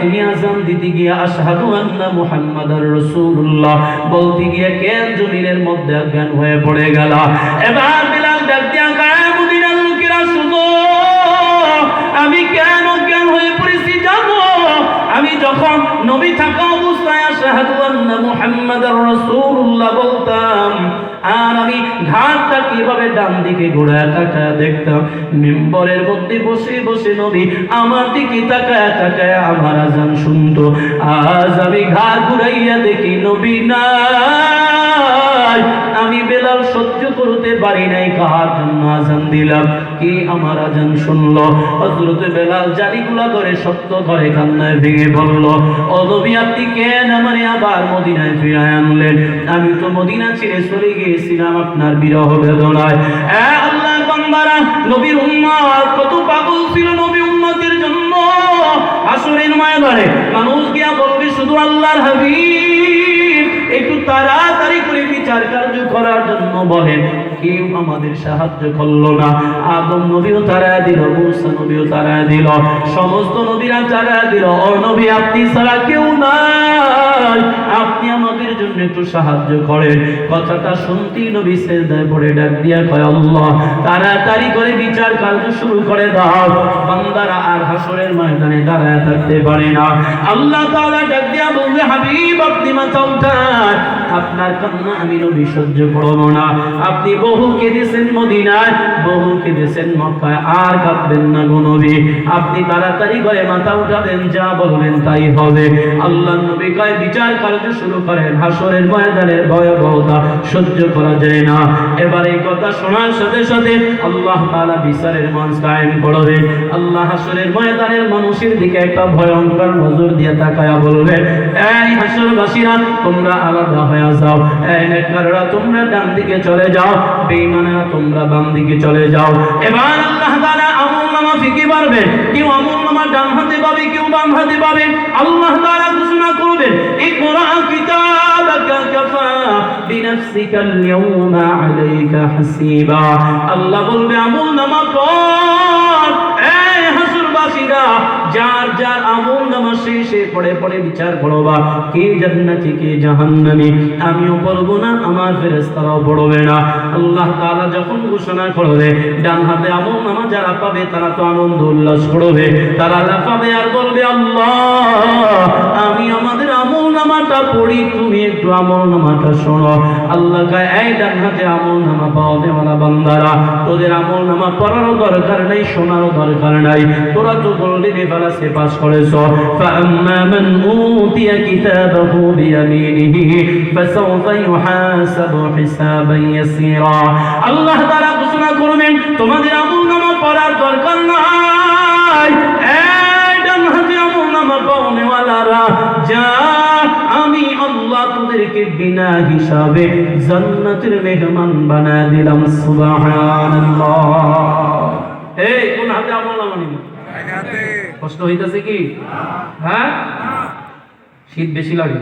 তুমি আযান দিতে গিয়া আশহাদু আন্না মুহাম্মাদার রাসূলুল্লাহ বলতে গিয়া কেন জমিনের মধ্যে অজ্ঞান হয়ে পড়ে গেল? এবার বেলাল ডাক দিয়া কয়, মদিনার লোকেরা শুনো, আমি কেন অজ্ঞান হয়ে পড়েছি জানো? আমি যখন নবী থাকা অবস্থায় আশহাদু আন্না মুহাম্মাদার রাসূলুল্লাহ বলতাম, আর আমি ঘাটটা কিভাবে ডান দিকে ঘোরায় তাকায় দেখতাম, মিম্বরের মধ্যে বসে বসে নবী আমার দিকে তাকায় তাকায় আমার আযান শুনতো। আজ আমি ঘাট ঘুরাইয়া দেখি নবী নাই। আমি বেলাল সহ্য করতে করতে পারি নাই, কার জন্য আজান দিলাম, কি আমার আজান শুনলো? হযরত বেলাল জারিগুলা ধরে শক্ত করে কান্নায় ভেঙে পড়ল। ও নবী, আপনি কেন আমারে আবার মদিনায় ফিরায় আনলেন? আমি তো মদিনা ছেড়ে চলে গিয়েছিলাম আপনার বিরহ বেদনায়। আল্লাহর বান্দারা, নবীর উম্মত কত পাগল ছিল নবী উম্মতের জন্য। হাসরের ময়দানে মানুষ গিয়া বলবে, শুধু আল্লাহর হাবিব একটু তাড়াতাড়ি করে বিচার কার্য করার জন্য বলেন। কেউ আমাদের সাহায্য করলো না। আদম নবীও তারা দিল, মূসা নবীও তারা দিল, সমস্ত নবীরা তারা দিল। ও নবী, আপনি ছাড়া কেউ নাই, আপনি আমাদের জন্য একটু সাহায্য করেন। কথাটা শুনতেই নবী সিজদায় পড়ে ডাক দিয়া কয়, আল্লাহ তাড়াতাড়ি করে বিচার কার্য শুরু করে দাও। বান্দারা আর হাসরের ময়দানে দাঁড়ায় থাকতে পারে না। আল্লাহ তাআলা ডাক দিয়া বলবে, হাবিব আপনি মাথা উঠান, আপনার কান্না আমি নবী সহ্য করব না। আপনি বহু কেঁদেছেন মদিনায়, বহু কেঁদেছেন মক্কায়, আর কাঁদবেন না গো নবী। আপনি তাড়াতাড়ি করে মাথা উঠাবেন, যা বলবেন তাই হবে। আল্লাহ নবী কয়, বিচার কার্য শুরু করেন। হাসরের ময়দানের ভয়াবহতা সহ্য করা যায় না। এবার এই কথা শোনার সাথে সাথে আল্লাহ তাআলা বিচারের মঞ্চ কায়েম করবে। আল্লাহ হাসরের ময়দানের মানুষের দিকে একটা ভয়ঙ্কর নজর দিয়ে তাকায়া বলবে, এই হাসরবাসীরা, তোমরা আলাদা হয়ে যাও। এই নেককাররা তোমরা ডান দিকে চলে যাও, বেঈমানেরা তোমরা বাম দিকে চলে যাও। এবার আল্লাহ তাআলা আমলনামা ফিকে পারবে, কেউ আমলনামা ডান হাতে পাবে, কেউ বাম হাতে পাবে। আল্লাহ তাআলা ঘোষণা করবেন, ইকরা কিতাবাকা কাফা বিনাফসিকাল ইয়াওমা আলাইকা হাসিবা। আল্লাহ বলবে, আমলনামা পড়। এই হাসরবাসীরা, যার যার আমলনামা শেষে পড়ে পড়ে বিচার করবা, কে জান্নাতি কে জাহান্নামী। আমিও পড়ব না, আমার ফেরেশতারাও পড়বে না। আল্লাহ তাআলা যখন ঘোষণা করবে, ডান হাতে আমলনামা যারা পাবে তারা তো আনন্দ উল্লাস করবে, তারা লাফাবে আর বলবে, আল্লাহ আমি আমাদের আমলনামাটা পড়ি, তুমি একটু আমলনামাটা শোনো। আল্লাহ কয়, এই ডান হাতে আমলনামা পাওয়া দেওয়ালা বান্দারা, তোদের আমলনামা পড়ারও দরকার নেই, শোনারও দরকার নাই। তোরা তো গোল্ডেন এভারেস্টে পাস করেছো। فأما من أوتي كتابه بيمينه فسوف يحاسب حسابا يسيرا। আল্লাহ তাআলা ঘোষণা করবেন, তোমাদের আমলনামা পড়ার দরকার নাই। এই ডান হাতে আমলনামা পাওয়ানেওয়ালারা, যা আমি আল্লাহ তোদেরকে বিনা হিসাবে জান্নাতের মেহমান বানায় দিলাম। সুবহানাল্লাহ। এই কোন হাতে আমলনামা নিবি? কষ্ট হইতেছে কি? হ্যাঁ, শীত বেশি লাগে।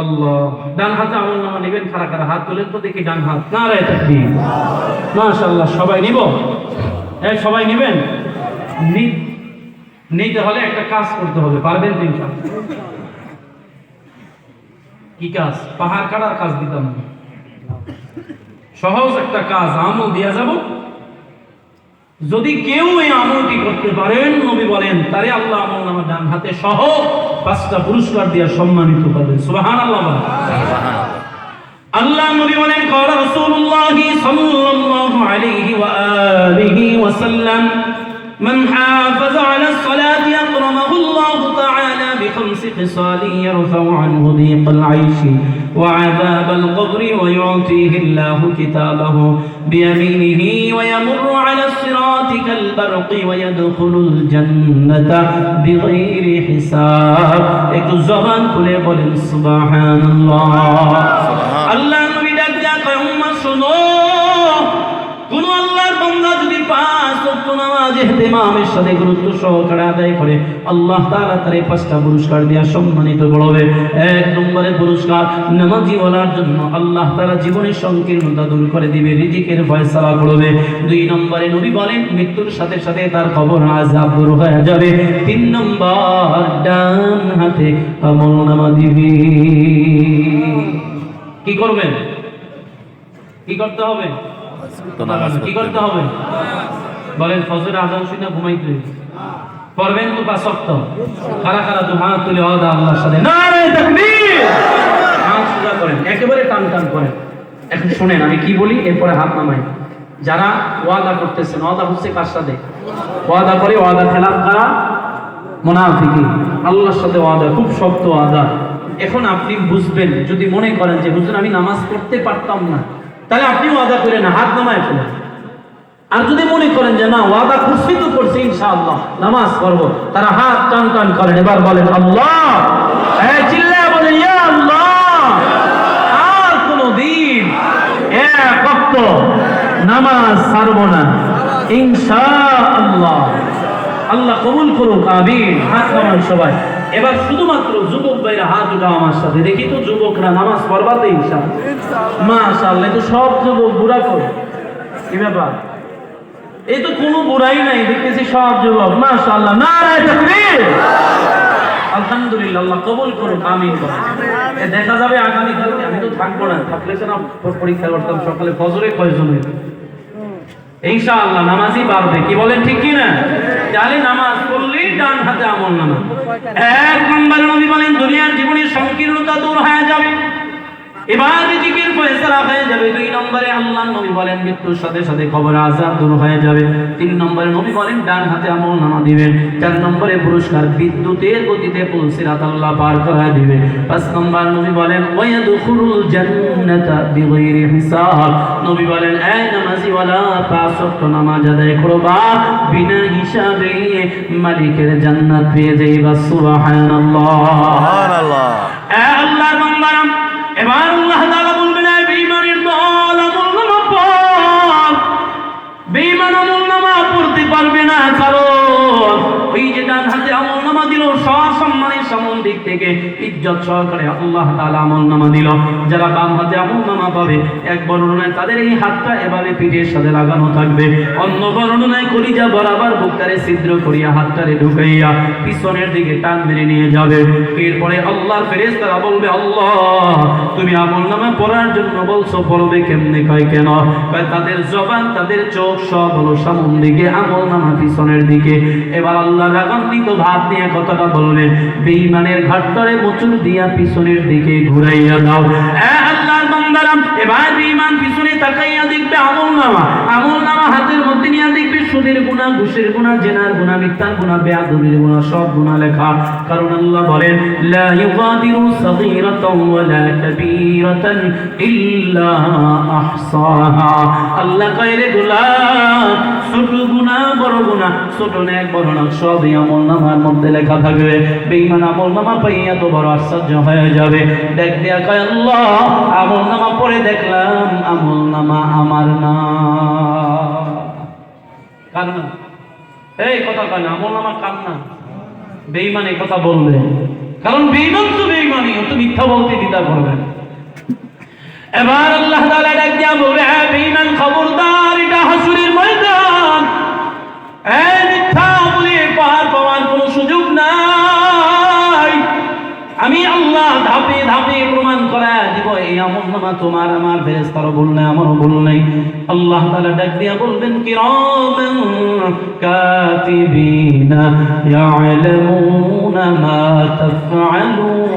আল্লাহ, ডান হাতে আমলনামা নেবেন। খারা খারা হাত তোলেন তো দেখি, ডান হাত। নারায়ে তাকবীর, মাশাআল্লাহ। সবাই নিব? এই সবাই নেবেন? নিতে হলে একটা কাজ করতে হবে, পারবেন তো ইনশাআল্লাহ? কি কাজ? পাহাড় কাটার কাজ দিতাম। সহজ একটা কাজ, আমল দিয়া যাব। যদি কেউ এই আমলটি করতে পারেন, নবী বলেন, তারে আল্লাহ আমলনামা ডান হাতে সহ 5টা পুরস্কার দিয়ে সম্মানিত করবেন। সুবহানাল্লাহ। আল্লাহ নবী বলেন, ক্বালা রাসূলুল্লাহ সাল্লাল্লাহু আলাইহি ওয়া আলিহি ওয়া সাল্লাম, من حافظ على الصلاة أكرمه الله تعالى ب5 خصال يرفع عنه ضيق العيش وعذاب القبر ويعطيه الله كتابه بيمينه ويمر على الصراط كالبرق ويدخل الجنة بغير حساب. একটু জবান খুলে বলেন সুবহানাল্লাহ। আল্লাহ নবী ডাক দিয়া কয়, উম্মত শোনো, কোন আল্লাহর বান্দা যদি 5 ওয়াক্ত নামাজ ইহতিমামের সাথে গুরুত্ব সহকারে আদায় করে, আল্লাহ তাআলা তারে 5টা পুরস্কার দিয়া সম্মানিত করবে। 1 নম্বরে পুরস্কার, নামাজি ওয়ালার জন্য আল্লাহ তাআলা জীবনের সংকীর্ণতা দূর করে দিবে, রিজিকের ফয়সালা করবে। 2 নম্বরে নবী বলেন, মৃত্যুর সাথে সাথে তার কবর আযাব দূর হয়ে যাবে। 3 নম্বর, ডান হাতে আমলনামা দিবে। কি করবেন? কি করতে হবে? কি করতে হবে? বলেন, ফজর আযান শুনে ঘুমাইতে পড়বেন তো 5 ওয়াক্ত। কারা কারা তো হাত তুলে ওয়াদা আল্লাহর সাথে নারে তাকবীর, হাত সোজা করেন, একেবারে টান টান করেন। এখন শুনেন আমি কি বলি, এরপরে হাত নামাই। যারা ওয়াদা করতেছেন, ওয়াদা হচ্ছে কার সাথে? ওয়াদা করে, ওয়াদা খেলাফ করা মুনাফিকি। আল্লাহর সাথে ওয়াদা খুব শক্ত ওয়াদা। এখন আপনি বুঝবেন, যদি মনে করেন যে হুজুর আমি নামাজ পড়তে পারতাম না, তাহলে আপনি ওয়াদা করেন না, হাত নামায় ফেলেন। আর যদি মনে করেন যে না ওয়াদা করছি তো করছি ইনশাআল্লাহ নামাজ পড়বো, তারা হাত টান টান করেন, এবার বলেন আল্লাহ, চিল্লায় বলেন ইয়া আল্লাহ, আর কোনদিন এক ওয়াক্ত নামাজ ছাড়বো না ইনশাআল্লাহ। আল্লাহ কবুল করুক, আমিন। হাত নামান সবাই। এবার শুধুমাত্র যুবক ভাইরা হাত উঠাও আমার সাথে, দেখি তো যুবকরা নামাজ পড়বাতে ইনশাআল্লাহ। মাশাআল্লাহ, তো সব যুবক বুড়া করে, কি ব্যাপার? এই তো কোনো বুড়াই নাই, দেখতেছি সব যুবক। মাশাআল্লাহ, নারায়ে তাকবীর, আলহামদুলিল্লাহ। আল্লাহ কবুল করুক, আমিন। দেখা যাবে আগামী কালকে, আমি তো থাকবো না, থাকলে না পরীক্ষা করতাম সকালে ফজরে কয়জন হইতো ইনশাআল্লাহ নামাজই বাড়বে, কি বলেন ঠিক কি না? তাহলে নামাজ পড়লেই ডান হাতে আমল নামা। এক নম্বর নবী বলেন দুনিয়ার জীবনের সংকীর্ণতা দূর হয়ে যাবে, এবার রিজিকের ফয়সালা হয়ে যাবে। দুই নম্বরে আল্লাহর নবী বলেন মৃত্যুর সাথে সাথে কবর আযাব দূর হয়ে যাবে। তিন নম্বরে নবী বলেন ডান হাতে আমল নামা দিবেন। চার নম্বরে পুরস্কার বিদ্যুতের গতিতে পুলসিরাত আল্লাহ পার করায় দিবে। পাঁচ নম্বর নবী বলেন ওয়ায়াদখুলুল জান্নাতা বিগাইরি হিসাব। নবী বলেন এই নামাজি ওয়ালা পাঁচ ওয়াক্ত নামাজ আদায় করবা, বিনা হিসাবে মালিকের জান্নাত পেয়ে যাইবা। সুবহানাল্লাহ, সুবহানাল্লাহ। আল্লাহর বান্দারা, এবার আল্লাহ তাআলা বলবেন এই বেঈমানের দল, আমলনামা পড়। বেঈমান আমলনামা পড়তে পারবে না, কারণ ওই যে ডান হাতে আমলনামা দিল, সম্মানের সামন দিক থেকে ইজ্জত সহকারে আল্লাহ তাআলা আমলনামা দিল। যারা বাম হাতে আমলনামা পাবে, এক বর্ণনায় তাদের এই হাতটা এভাবে পিঠের সাথে লাগানো থাকবে, অন্য বর্ণনায় কলিজা বরাবর বুকটারে ছিদ্র করিয়া হাতটারে ঢুকাইয়া পিছনের দিকে টান মেরে নিয়ে যাবে। এরপরে আল্লাহর ফেরেশতারা বলবে আল্লাহ তুমি আমলনামা পড়ার জন্য বলছো, পড়বে কেমনে? কয় কেন? কয় তাদের জবান তাদের চোখ সব হলো সামন দিকে, আমলনামা পিছনের দিকে। এবার আল্লাহ রাগান্বিত ভাব নিয়ে কথাটা বললেন বেঈমানের ঘাটটারে মোচড় দিয়া পিছনের দিকে ঘুরাইয়া দাও। আল্লাহর বান্দারা, এবার বেঈমান পিছনে তাকাইয়া দেখবে আমলনামা, আমলনামা হাতের মধ্যে নিয়ে দেখবে সুদের গুনাহ, ঘুষের গুনাহ, জেনার গুনাহ, মিথ্যার গুনাহ, বেয়াদবির গুনাহ, সব গুনাহ লেখা। কারণ আল্লাহ বলেন লা ইউগাদিরু সাগীরাতান ওয়ালা কাবীরাতান ইল্লা আহসাহা। আল্লাহ কয় রে গোলাম, ছোট গুনাহ বড় গুনাহ, ছোট নেক বড় নেক সবই আমলনামার মধ্যে লেখা থাকবে। বেঈমান আমলনামা পাইয়া তো বড় আশ্চর্য হয়ে যাবে। দেখ দিয়া কয় আল্লাহ আমলনামা পড়ে দেখলাম আমলনামা আমার না। কার না? এই কথা কয় না, আমলনামা কার না? বেঈমান এই কথা বলবে, কারণ বেঈমান তো বেঈমানই, ও তো মিথ্যা বলতে দ্বিধা করবে। এবার আল্লাহ তাআলা ডাক দিয়া বলবে হ্যাঁ বেঈমান খবরদার, এটা হাসরের ময়দান, এই মিথ্যা বলে পার পাওয়ার কোনো সুযোগ নাই। আমি আল্লাহ ধাপে ধাপে প্রমাণ করায় দিব এই আমলনামা তোমার আমার, ফেরেশতারও ভুল নাই, আমারও ভুল নাই। আল্লাহ তাআলা ডাক দিয়া বলবেন কিরামান কাতিবিনা ইয়ালামুনা মা তাফআলুন।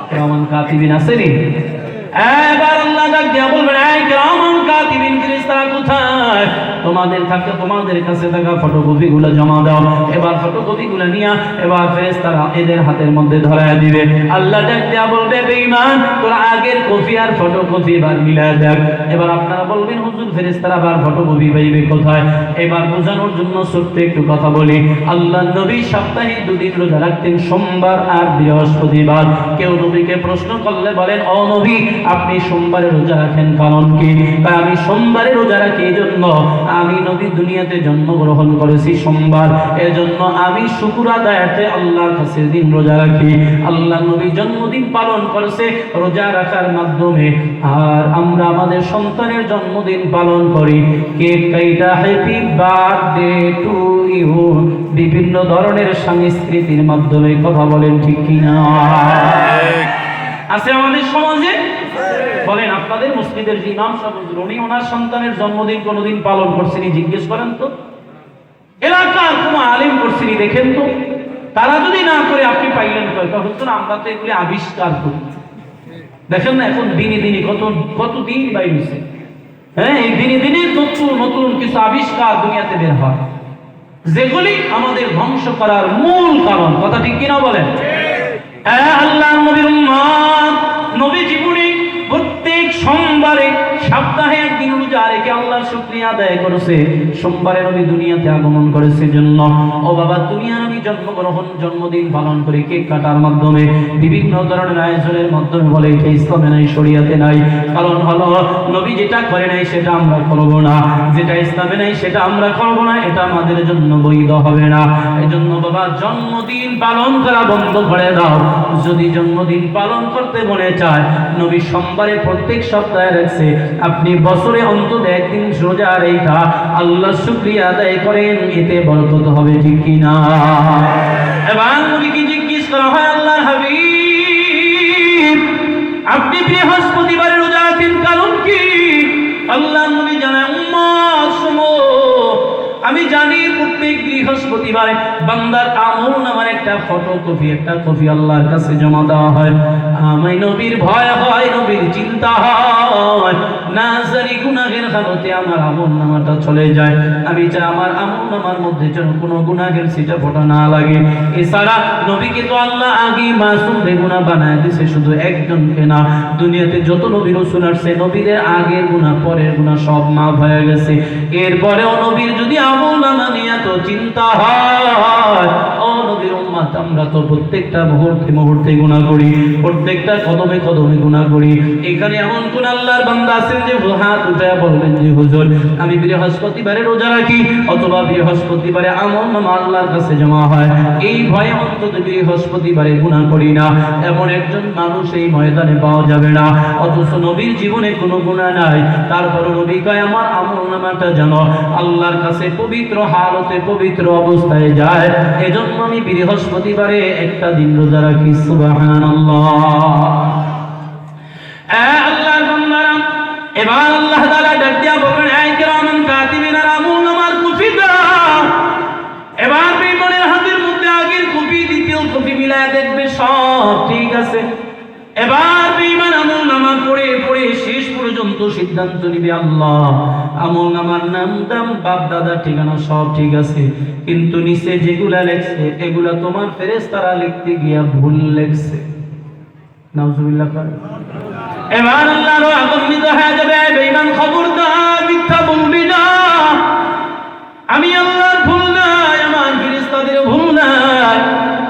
কিরামান কাতিবিন আসেনি? এবার আল্লাহ ডাক দিয়া বলবেন এই কিরামান কাতিবিন ফেরেশতারা কোথায়? তোমাদের থাকে, তোমাদের কাছে থাকা ফটোকপি গুলো জমা দাও। এবার ফটোকপি গুলো নিয়ে এবার ফেরেশতারা এদের হাতের মধ্যে ধরায় দিবে। আল্লাহ ডাক দিয়া বলবে বেঈমান তোরা আগের কপি আর ফটোকপি এবার মিলায় দেখ। এবার আপনারা বলবেন হুজুর ফেরেশতারা আবার ফটোকপি পাইবে কোথায়? এবার বোঝানোর জন্য ছোট্ট একটু কথা বলি। আল্লাহর নবী সপ্তাহে দুদিন রোজা রাখতেন, সোমবার আর বৃহস্পতিবার। কেউ নবীকে প্রশ্ন করলে বলেন ও নবী আপনি সোমবারে রোজা রাখেন কারণ কি? আমি সোমবারে রোজা রাখি এই জন্য আমি নবী দুনিয়াতে জন্মগ্রহণ করেছি সোমবার, এজন্য আমি শুকর আদায়াতে আল্লাহর কাছে দিন রোজা রাখি। আল্লাহ নবী জন্মদিন পালন করেছে রোজা রাখার মাধ্যমে, আর আমরা আমাদের সন্তানের জন্মদিন পালন করি কেক কাইটা হ্যাপি বার্থডে টু ইউ বিভিন্ন ধরনের সংস্কৃতির মাধ্যমে। কথা বলেন ঠিক কিনা? আছে আমাদের সমাজে? বলেন আপনাদের মসজিদের যে ইমাম সাহেব উনি ওনার সন্তানের জন্মদিন কোনোদিন পালন করছেনি? জিজ্ঞেস করেন তো, এলাকার কোনো আলেম করছেনি দেখেন তো। তারা যদি না করে আপনি পাইলেন কয়? তখন আমরা তো এগুলি আবিষ্কার করি। দেখেন না এখন দিনে দিনে কত দিন বাইরেছে, হ্যাঁ এই দিনে দিনে নতুন নতুন কিছু আবিষ্কার দুনিয়াতে বের হয়, যেগুলি আমাদের ধ্বংস করার মূল কারণ। কথা ঠিক কিনা বলেন? আল্লাহর নবীর উম্মত, নবী নবী আদায় করেছে, সোমবারে নবী দুনিয়াতে আগমন করেছে জন্য। ও বাবা, দুনিয়া নবী জন্মগ্রহণ জন্মদিন পালন করে কেক কাটার মাধ্যমে বিভিন্ন ধরনের আয়োজনের মাধ্যমে বলে এটা ইসলামে নাই, শরীয়তে নাই। কারণ হলো নবী যেটা করে নাই সেটা আমরা করব না, যেটা ইসলামে নাই সেটা আমরা করব না, এটা আমাদের জন্য বৈধ হবে না। এজন্য বাবা জন্মদিন পালন করা বন্ধ করে দাও। যদি জন্মদিন পালন করতে মনে চায়, নবী সোমবারে প্রত্যেক সপ্তাহে রাখছে, আপনি বছরে অন্তত একদিন রোজা রেখা আল্লাহ শুকরিয়া আদায় করেন, এতে বরকত হবে, ঠিক কিনা? এবার নবীকে জিজ্ঞেস করা হয়, আল্লাহর হাবিব আপনি বৃহস্পতিবারে রোজা রাখেন কারণ কি? আল্লাহ নবী জানায়, উম্মত শোনো, আমি জানি প্রত্যেক বৃহস্পতিবারে বান্দার আমল নামার একটা ফটোকপি, একটা কপি আল্লাহর কাছে জমা দেওয়া হয়। আমি নবীর ভয় হয়, নবীর চিন্তা হয়, না জানি গুনাহের হালতে আমার আমল নামাটা চলে যায়। আমি চাই আমার আমল নামার মধ্যে যেন কোনো গুনাহের সিটা ফোটা না লাগে। এছাড়া নবীকে তো আল্লাহ আগে মাসুম বেগুনা বানায় দিছে, শুধু একজনকে না, দুনিয়াতে যত নবী রাসূল আসছে নবীদের আগের গুনাহ পরের গুনাহ সব মাফ হয়ে গেছে। এরপরেও নবীর যদি আমল নামা নিয়ে তো চিন্তা হয়, ও নবীর উম্মত আমরা তো প্রত্যেকটা মুহূর্তে মুহূর্তে গুনাহ করি, প্রত্যেকটা কদমে কদমে গুনাহ করি। এখানে এমন কোন আল্লাহর বান্দা আছেন যে হাত উঠায় বলবেন যে হুজুর আমি বৃহস্পতিবারে রোজা রাখি, অথবা বৃহস্পতিবারে আমল নামা আল্লাহর কাছে জমা হয়, এই ভয়ে অন্তত বৃহস্পতিবারে গুনাহ করি না, এমন একজন মানুষ এই ময়দানে পাওয়া যাবে না। অথচ নবীর জীবনে কোনো গুনাহ নাই, তারপরও নবী কয় আমার আমল নামাটা যেন আল্লাহর কাছে পবিত্র হালতে পবিত্র অবস্থায় যায়, এজন্য আমি বৃহস্পতিবারে একটা দিন রোজা রাখি। সুবহানাল্লাহ। আল্লাহর বান্দারা, এবার আল্লাহ তাআলা ডাক দিয়া বলবেন, এই কিরামান কাতিবিনা আমল নামার কপি দাও। এবার বেঈমানের হাতের মধ্যে আগের কপি দ্বিতীয় কপি মিলায় দেখবে সব ঠিক আছে। এবার বেঈমান আমল নামা পড়ে পড়ে শেষ পর্যন্ত সিদ্ধান্ত নিবে, আল্লাহ আমল নামার নাম দাম বাপ দাদা ঠিকানা সব ঠিক আছে, কিন্তু নিচে যেগুলা লেখছে এগুলা তোমার ফেরেশতারা লিখতে গিয়া ভুল লেখছে। নাউজুবিল্লাহ। এবার আল্লাহর আগুনিত হয়ে যাবে, বেঈমান খবরদার মিথ্যা বলবি না, আমি আল্লাহর ভুল নাই, আমার ফেরেশতাদের ভুল নাই,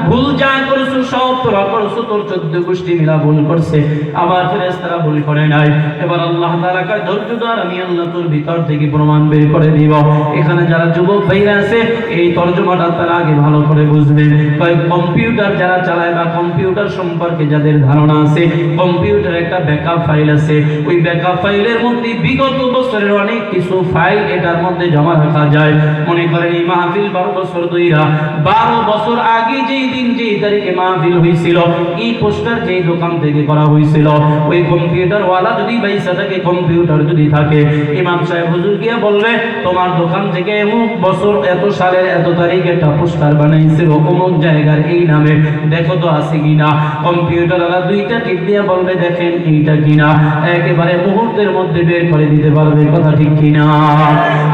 ভুল যা করছো সব তোরা করছো, তোর 14 গোষ্ঠী মিলা ভুল করছে, আমার ফেরেশতারা ভুল করে নাই। এবার আল্লাহ তাআলা কয় ধৈর্য ধর, আমি আল্লাহ তোর ভিতর থেকে প্রমাণ বের করে দিব। এখানে যারা যুবক ভাইরা আছে এই তরজমাটা তারা আগে ভালো করে বুঝবে। কয় কম্পিউটার যারা চালায় বা কম্পিউটার সম্পর্কে যাদের ধারণা আছে, কম্পিউটার একটা ব্যাকআপ ফাইল আছে, ওই ব্যাকআপ ফাইলের মধ্যে বিগত বছরের অনেক কিছু ফাইল এটার মধ্যে জমা রাখা যায়। মনে করেন এই মাহফিল 12 বছর ধইরা 12 বছর আগে যেই দিন যেই তারিখে মাহফিল হয়েছিল, এই পোস্টার যেই দোকান থেকে করা হয়েছিল, ওই কম্পিউটার ওয়ালা যদি বাইসা থাকে, কম্পিউটার যদি থাকে, ইমাম সাহেব হুজুর গিয়ে বলবে তোমার দোকান থেকে অমুক বছর এত সালের এত তারিখে একটা পোস্টার বানাইছিল অমুক জায়গার এই নামে, দেখো তো আছে কিনা। কম্পিউটার ওয়ালা দুইটা টিপ দিয়ে বলবে দেখেন এইটা কিনা, একেবারে মুহূর্তের মধ্যে বের করে দিতে পারবে, কথা ঠিক কিনা?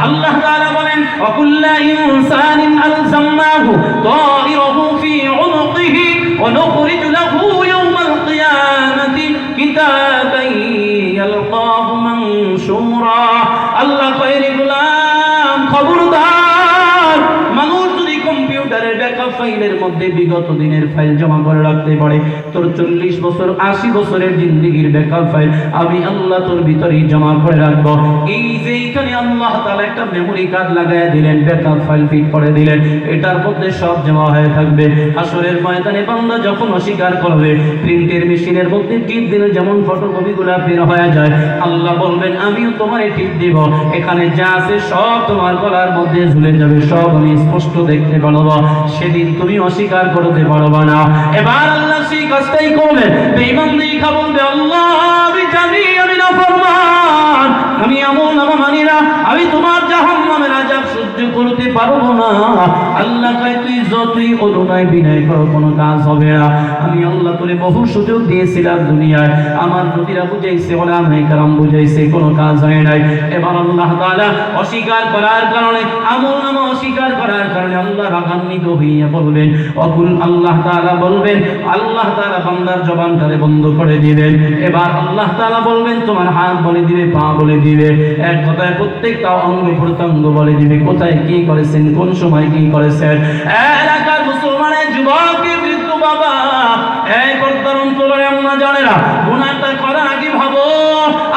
আল্লাহ তাআলা বলেন ওয়াকুল্লা ইনসানিন আলজামনাহু তাইরাহু ফি উনুকিহি ওয়া নুখরিজু লাহু ইয়াওমাল কিয়ামাতি কিতাবান ইয়ালকাহু মানশুরা। আল্লাহ কয় গোলাম খবরদার, মানুষ যদি কম্পিউটারের ব্যাকআপ ফাইলের মধ্যে বিগত দিনের ফাইল জমা করে রাখতে পারে, তোর 40 বছর 80 বছরের জিন্দেগির ব্যাকআপ ফাইল আমি আল্লাহ তোর ভিতরেই জমা করে রাখবো। এই যে এখানে আল্লাহ তাআলা একটা মেমরি কার্ড লাগায় দিলেন, ব্যাকআপ ফাইল ফিট করে দিলেন, এটার মধ্যে সব জমা হয়ে থাকবে। হাসরের ময়দানে বান্দা যখন অস্বীকার করবে, প্রিন্টের মেশিনের মধ্যে টিপ দিলে যেমন ফটোকপিগুলো বের হয়ে যায়, আল্লাহ বলবেন আমিও তোমারে টিপ দিব, এখানে যা আছে সব তোমার গলার মধ্যে ঝুলে যাবে, সব আমি স্পষ্ট দেখতে পারবো, সেদিন তুমি অস্বীকার করতে পারবে না। এবার আল্লাহ সেই কাজটাই করবেন, বেঈমান দেখা বলবে আল্লাহ আমি জানি আমি নাফরমান, আমি আমল নামা মানি না, আমি তোমার জাহান্নামের আযাব সহ্য সহ্য করতে পারবো না। আল্লাহ কয় তুই যতই অনুনয় বিনয় করো কোনো কাজ হবে না। আমি আল্লাহ তোরে বহু সুযোগ দিয়েছিলাম দুনিয়ায়, আমার নবীরা বুঝাইছে, ওলামায়ে কেরাম বুঝাইছে, কোনো কাজ হয় নাই। এবার আল্লাহ তাআলা অস্বীকার করার কারণে, আমলনামা অস্বীকার করার কারণে আল্লাহ রাগান্বিত হইয়া বলবেন অকুল, আল্লাহ তাআলা বলবেন, আল্লাহ তাআলা বান্দার জবানটারে বন্ধ করে দিবেন। এবার আল্লাহ তাআলা বলবেন তোমার হাত বলে দিবে, পা বলে দিবে, এক কথায় প্রত্যেকটা অঙ্গ প্রত্যঙ্গ বলে দিবে কোথায় কি করেছেন, কোন সময় কি করেছেন। এলাকার মুসলমানের যুবক বৃদ্ধ বাবা, এই পর্দার অন্তরে আমরা জানে না, গুনাহটা করার আগে ভাবো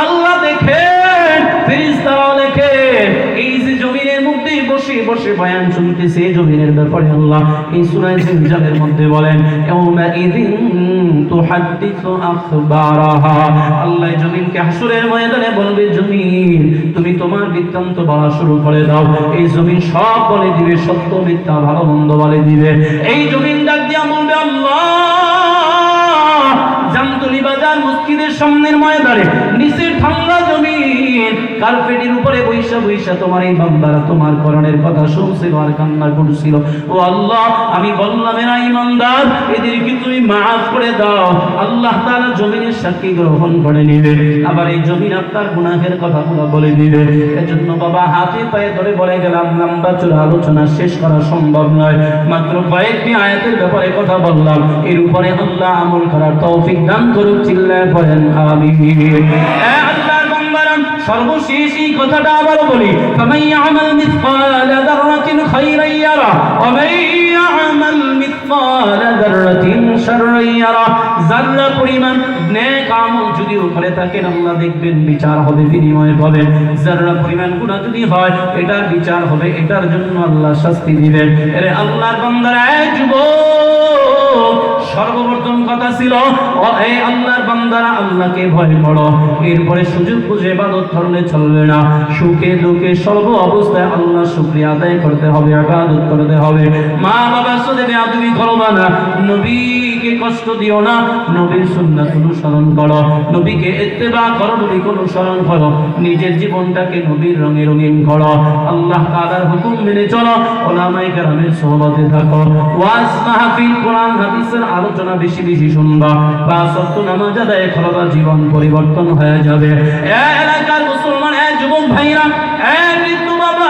আল্লাহ দেখেন, ফেরেশতারাও দেখেন। এই যে জমিনের মধ্যে বসে বসে বয়ান শুনতেছে, জমিনের ব্যাপারে আল্লাহ এই সূরা জিলজালের মধ্যে বলেন ইয়াউমা ইযিন তুহাদ্দিসু আখবারাহা। আল্লাহ জমিনকে হাসরের ময়দানে বলবে, জমিন তুমি তোমার বৃত্তান্ত বলা শুরু করে দাও। এই জমিন সব বলে দিবে, সত্য মিথ্যা ভালো মন্দ বলে দিবে। এই জমিন ডাক দিয়া বলবে, আল্লাহ জামতলি বাজার মসজিদের সামনের ময়দানে নিচে ঠান্ডা জমিন, কার্পেটের উপরে বৈশা বৈশা তোমার এই বান্দারা তোমার করণের কথা শুনছিল আর কান্না করছিল। ও আল্লাহ, আমি বললাম এরা ইমানদার, এদেরকে তুমি মাফ করে দাও। আল্লাহ তাআলা জমিনের সাক্ষী গ্রহণ করে নিবে, আবার এই জমিন আপনার গুনাহের কথাগুলো বলে দিবে। এজন্য বাবা হাতে পায়ে ধরে বলে গেলাম, লম্বা চূড়া আলোচনা শেষ করা সম্ভব নয়, মাত্র কয়েকটি আয়াতের ব্যাপারে কথা বললাম। এর উপরে আল্লাহ আমল করার তৌফিক দান করুক, চিল্লায় পড়েন আমিন। আল্লাহর বান্দারা, সর্বশেষ এই কথাটা আবার বলি, ফামান ইয়ামাল মিসকালা যাররাতিন খায়রান ইয়ারা ওয়া মান ইয়ামাল মিসকালা যাররাতিন শাররান ইয়ারা। যাররা পরিমাণ নেক আমল যদি করে থাকেন আল্লাহ দেখবেন, বিচার হবে, বিনিময় পাবেন। যাররা পরিমাণ গুনাহ যদি হয় এটার বিচার হবে, এটার জন্য আল্লাহ শাস্তি দিবেন। আরে আল্লাহর বান্দারা, এই যুবক, সর্বপ্রথম কথা ছিল ও এই আল্লাহর বান্দারা আল্লাহকে ভয় করো। এরপরে সুযোগ বুঝে ইবাদত করলে চলবে না, সুখে দুঃখে সর্ব অবস্থায় আল্লাহ শুকরিয়া আদায় করতে হবে, ইবাদত করতে হবে। মা বাবার সাথে বেয়াদবি করবা না, নবীকে কষ্ট দিও না, নবীর সুন্নাত অনুসরণ করো, নবীকে ইত্তেবা করো, নবীকে অনুসরণ করো, নিজের জীবনটাকে নবীর রঙে রঙিন করো, আল্লাহ তাআলার হুকুম মেনে চলো, উলামায়ে কেরামের সুহবতে থাকো, ওয়াজ মাহফিল কোরআন হাদিসের আলোচনা বেশি বেশি শুনবা, পাঁচ ওয়াক্ত নামাজ আদায় করবা, জীবন পরিবর্তন হয়ে যাবে। এলাকার মুসলমান, যুবক ভাইরা, বৃদ্ধ বাবা,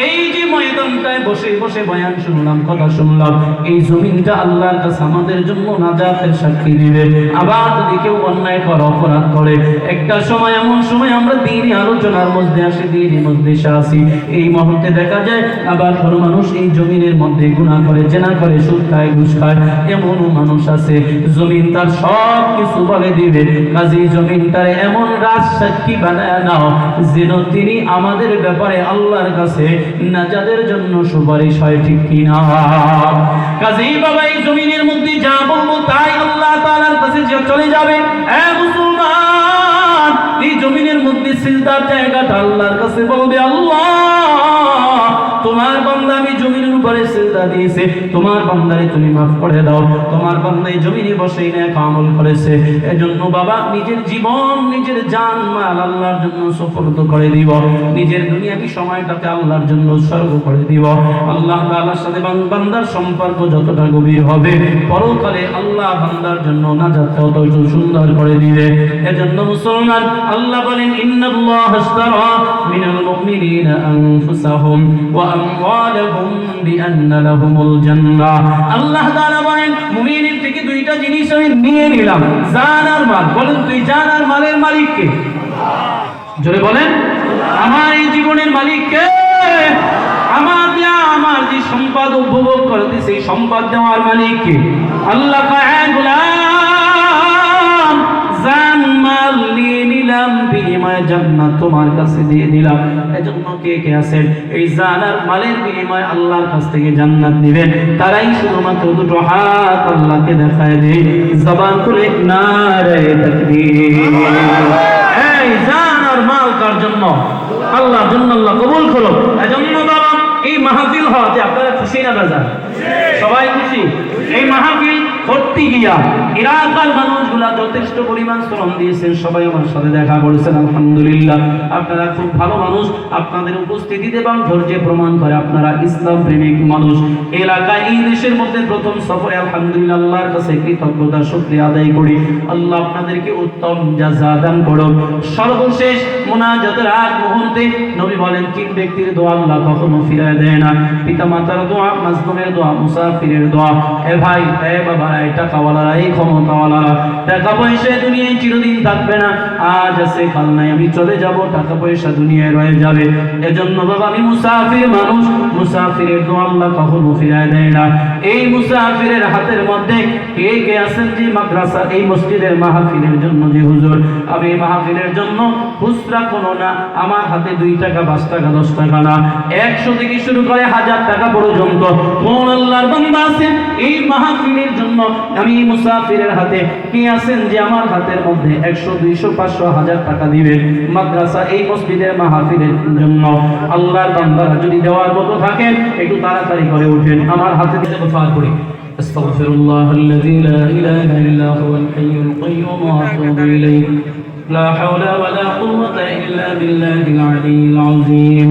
এই যে ময়দানটায় বসে বসে বয়ান শুনলাম, কথা শুনলাম, এই জমিনটা আল্লাহর কাছে আমাদের জন্য নাজাতের সাক্ষী দিবে। আবার যদি কেউ অন্যায় করে, অপরাধ করে, একটা সময় এমন সময় আমরা দ্বীনি আলোচনার মধ্যে আসি, দ্বীনি মজলিসে আসি, এই মুহূর্তে দেখা যায় আবার কোনো মানুষ এই জমিনের মধ্যে গুনাহ করে, জেনা করে, সুদ খায়, ঘুষ খায়, এমনও মানুষ আছে। জমিন তার সব কিছু বলে দিবে, কাজেই জমিনটারে এমন রাজ সাক্ষী বানায় নাও যেন তিনি আমাদের ব্যাপারে আল্লাহর কাছে নাজাতের জন্য সুপারিশ হয়, ঠিক কিনা? কাজেই বাবা এই জমিনের মধ্যে যা বলবো তাই আল্লাহ তাআলার কাছে চলে যাবে। মুসলমান, এই জমিনের মধ্যে সিজদার জায়গাটা আল্লাহর কাছে বলবে, আল্লাহ তোমার বান্দা আমি জমিনের উপরে সিজদা দিয়েছে, তোমার বান্দারে তুমি মাফ করে দাও, তোমার বান্দা এই জমিনে বসেই নেক আমল করেছে। এজন্য বাবা নিজের জীবন, নিজের জান মাল আল্লাহর জন্য সুপর্দ করে দিব, নিজের দুনিয়াবি সময়টাকে আল্লাহর জন্য উৎসর্গ করে দিব। আল্লাহ তাআলার সাথে বান্দার সম্পর্ক যতটা গভীর হবে, পরকালে আল্লাহ বান্দার জন্য নাজাত তত সুন্দর করে দিবে। এজন্য মুসলমান, আল্লাহ বলেন ইন্নাল্লাহা আশতারা মিনাল মুমিনিনা আনফুসাহুম ওয়া আমওয়ালাহুম বিআন্না লাহুমুল জান্নাহ। আল্লাহ তাআলা বলেন মুমিনের থেকে দুইটা জিনিস আমি নিয়ে নিলাম, জান আর মাল। বলেন তুই জান আর মালের মালিক কে? জোরে বলেন, আমার এই জীবনের মালিক কে? আমার যে সম্পদ উপভোগ করতে, সেই সম্পদ দেওয়ার মালিক কে? আল্লাহ কয় গোলাম, জান মাল নিয়ে নিলাম, বিনিময়ে জান্নাত তোমার কাছে দিয়ে দিলাম। এজন্য কে কে আছেন এই জান আর মালের বিনিময়ে আল্লাহর কাছ থেকে জান্নাত নেবেন, তারাই শুধুমাত্র দুটো হাত আল্লাহকে দেখায় দেয়, জবান খুলে নারে তাকবীর। এই জান আর মাল কার জন্য? আল্লাহর জন্য। আল্লাহ কবুল করো। এজন্য বাবা এই মাহফিল হওয়াতে আপনারা খুশি না বাজার? সবাই খুশি। এই মাহফিল করতে গিয়া এলাকার মানুষগুলা যত যথেষ্ট পরিমাণ শ্রম দিয়েছেন, সবাই আমার সাথে দেখা করেছেন, আলহামদুলিল্লাহ। আপনারা খুব ভালো মানুষ, আপনাদের উপস্থিতিতে এবং ধৈর্যে প্রমাণ করে আপনারা ইসলাম প্রেমিক মানুষ। এলাকায় এই দেশের মধ্যে প্রথম সফরে আলহামদুলিল্লাহ আল্লাহর কাছে কৃতজ্ঞতা শুকরিয়া আদায় করি। আল্লাহ আপনাদেরকে উত্তম জাযা দান করুন। সর্বশেষ মুনাজাতের আগ মুহূর্তে নবী বলেন, তিন ব্যক্তির দোয়া আল্লাহ কখনো ফিরায় দেয় না। পিতা মাতার দোয়া, মাজলুমের দোয়া, মুসাফিরের দোয়া। এ ভাই, এ বাবা, এই টাকাওয়ালারা, এই ক্ষমতাওয়ালারা, টাকা পয়সা দুনিয়ায় চিরদিন থাকবে না, আজ আছে কাল নাই, আমি চলে যাব, টাকা পয়সা দুনিয়ায় রয়ে যাবে। এজন্য বাবা, আমি মুসাফির মানুষ, মুসাফিরের দোয়া আল্লাহ কখনো ফিরায় দেয় না। এই মুসাফিরের হাতের মধ্যে কে কে আছেন যে মাদ্রাসা এই মসজিদের মাহফিলের জন্য যে হুজুর, আমি এই মাহফিলের জন্য খুচরা কোনো না, আমার হাতে 2 টাকা 5 টাকা 10 টাকা না, 100 থেকে শুরু করে 1000 টাকা পর্যন্ত কোন আল্লাহর বান্দা আছেন এই মাহফিলের জন্য? আমি মুসাফিরের হাতে কে আছেন যে আমার হাতের মধ্যে 100 200 500 1000 টাকা দিবেন মাদ্রাসা এই মসজিদের মাহফিলের জন্য? আল্লাহর বান্দারা যদি দেওয়ার মতো থাকেন একটু তাড়াতাড়ি করে উঠেন, আমার হাতে দিতে দোয়া করি। আস্তাগফিরুল্লাহ আল্লাযী লা ইলাহা ইল্লা হুয়াল হাইয়ুল কাইয়্যুম ওয়া আতুবু ইলাইহি لا حول ولا قوة إلا بالله العلي العظيم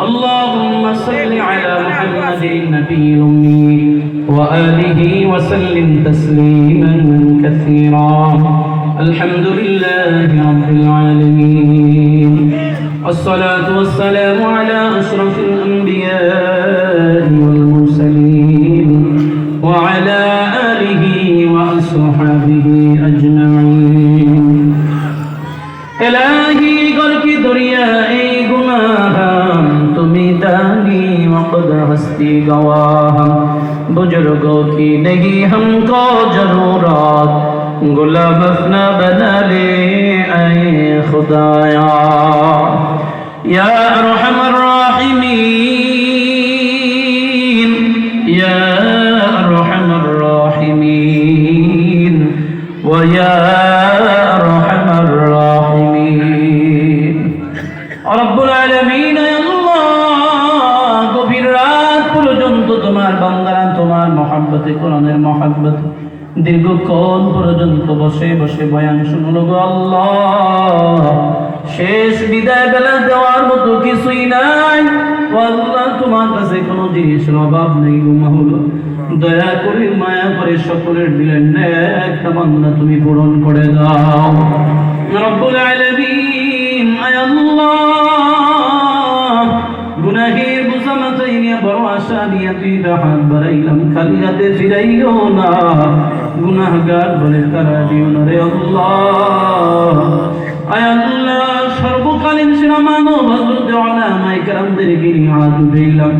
اللهم صل على محمد النبي الأمي وآله وسلم تسليما كثيرا الحمد لله رب العالمين والصلاة والسلام على أشرف الأنبياء والمرسلين وعلى آله وأصحابه أجمعين इलाही गर की दरिया ए गुनाह तुम्ही दानी वक़द हस्ती गवाह बुजुर्गों की नहीं हमको जरूरत गुलाम अपना बना ले ऐ खुदाया या अरहमर राहिमीन या अरहमर राहिमीन व या রব্বুল আলামিন, আল্লাহ গভীর রাত পর্যন্ত তোমার বান্দারা তোমার মহব্বতে, কোরআনের মহব্বতে দীর্ঘক্ষণ পর্যন্ত বসে বসে বয়ান শুনলো গো আল্লাহ। শেষ বিদায় বেলা দেওয়ার মতো কিছুই নাই ও আল্লাহ, তোমার কাছে কোনো জিনিসের অভাব নেই গো মাওলা। দয়া করে মায়া করে সকলের দিলেন নেক তামান্না তুমি পূরণ করে দাও রব্বুল আলামিন। আয় আল্লাহ, গুনাহের বোঝা মাথায় নিয়ে বড় আশা নিয়ে তুই হাত বাড়াইলাম, খালি হাতে ফিরাইও না, গুনাহগার বলে তারা দিও না রে আল্লাহ। আয় আল্লাহ, সর্বকালীন সেরা মানব হযরত উলামায়ে কেরামদেরকে নিয়ে হাত উঠাইলাম,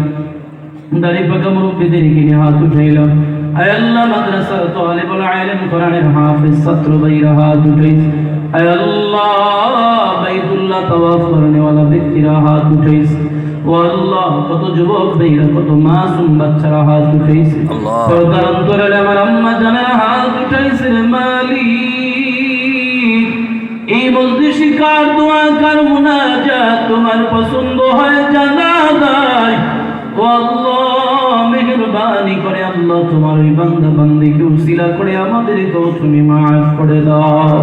দাড়ি পাকা মুরব্বিদেরকে নিয়ে হাত উঠাইলাম। আয় আল্লাহ, মাদ্রাসার তালিবুল ইলম, কোরআনের হাফেজ ছাত্র ভাইরা হাত উঠাইছে। আয় আল্লাহ, বাইতুল্লাহ তাওয়াফ করনেওয়ালা ব্যক্তিরা হাত উঠাইছে। ও আল্লাহ, কত যুবক ভাইরা, কত মাসুম বাচ্চারা হাত উঠাইছে। পর্দার অন্তরালে আমার আম্মা জানেরা হাত উঠাইছে। মালিক, এই মজলিসে কার দোয়া কার মুনাজাত তোমার পছন্দ হয় জানা যায়। ও আল্লাহ, মেহেরবানি করে আল্লাহ তোমার ওই বান্দা বান্দিকে উসিলা করে আমাদেরকেও তুমি মাফ করে দাও।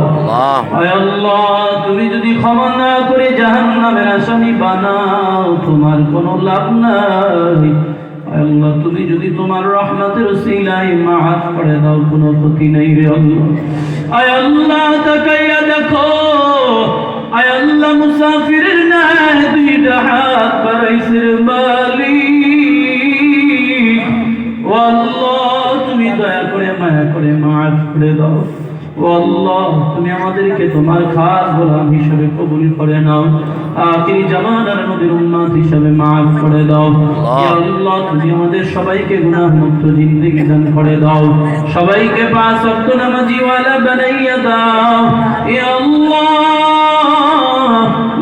আয় আল্লাহ, তুমি যদি ক্ষমা না করে জাহান্নামের আসামি বানাও তোমার কোনো লাভ নাই। আয় আল্লাহ, তুমি যদি তোমার রহমতের উসিলায় মাফ করে দাও কোনো ক্ষতি নেই রে আল্লাহ। আয় আল্লাহ, তাকাইয়া দেখো। আয় আল্লাহ, মুসাফিরের নাই 2টা হাত বাড়াইছে মালিক। ও আল্লাহ, তুমি দয়া করে মায়া করে মাফ করে দাও। ও আল্লাহ, তুমি আমাদেরকে তোমার খাস গোলাম হিসেবে কবুল করে নাও, আখিরি জামানার নবীর উম্মত হিসেবে মাফ করে দাও। ইয়া আল্লাহ, তুমি আমাদের সবাইকে গুনাহ মুক্ত জিন্দেগি দান করে দাও, সবাইকে 5 ওয়াক্ত নামাজি ওয়ালা বানাইয়া দাও। ইয়া আল্লাহ,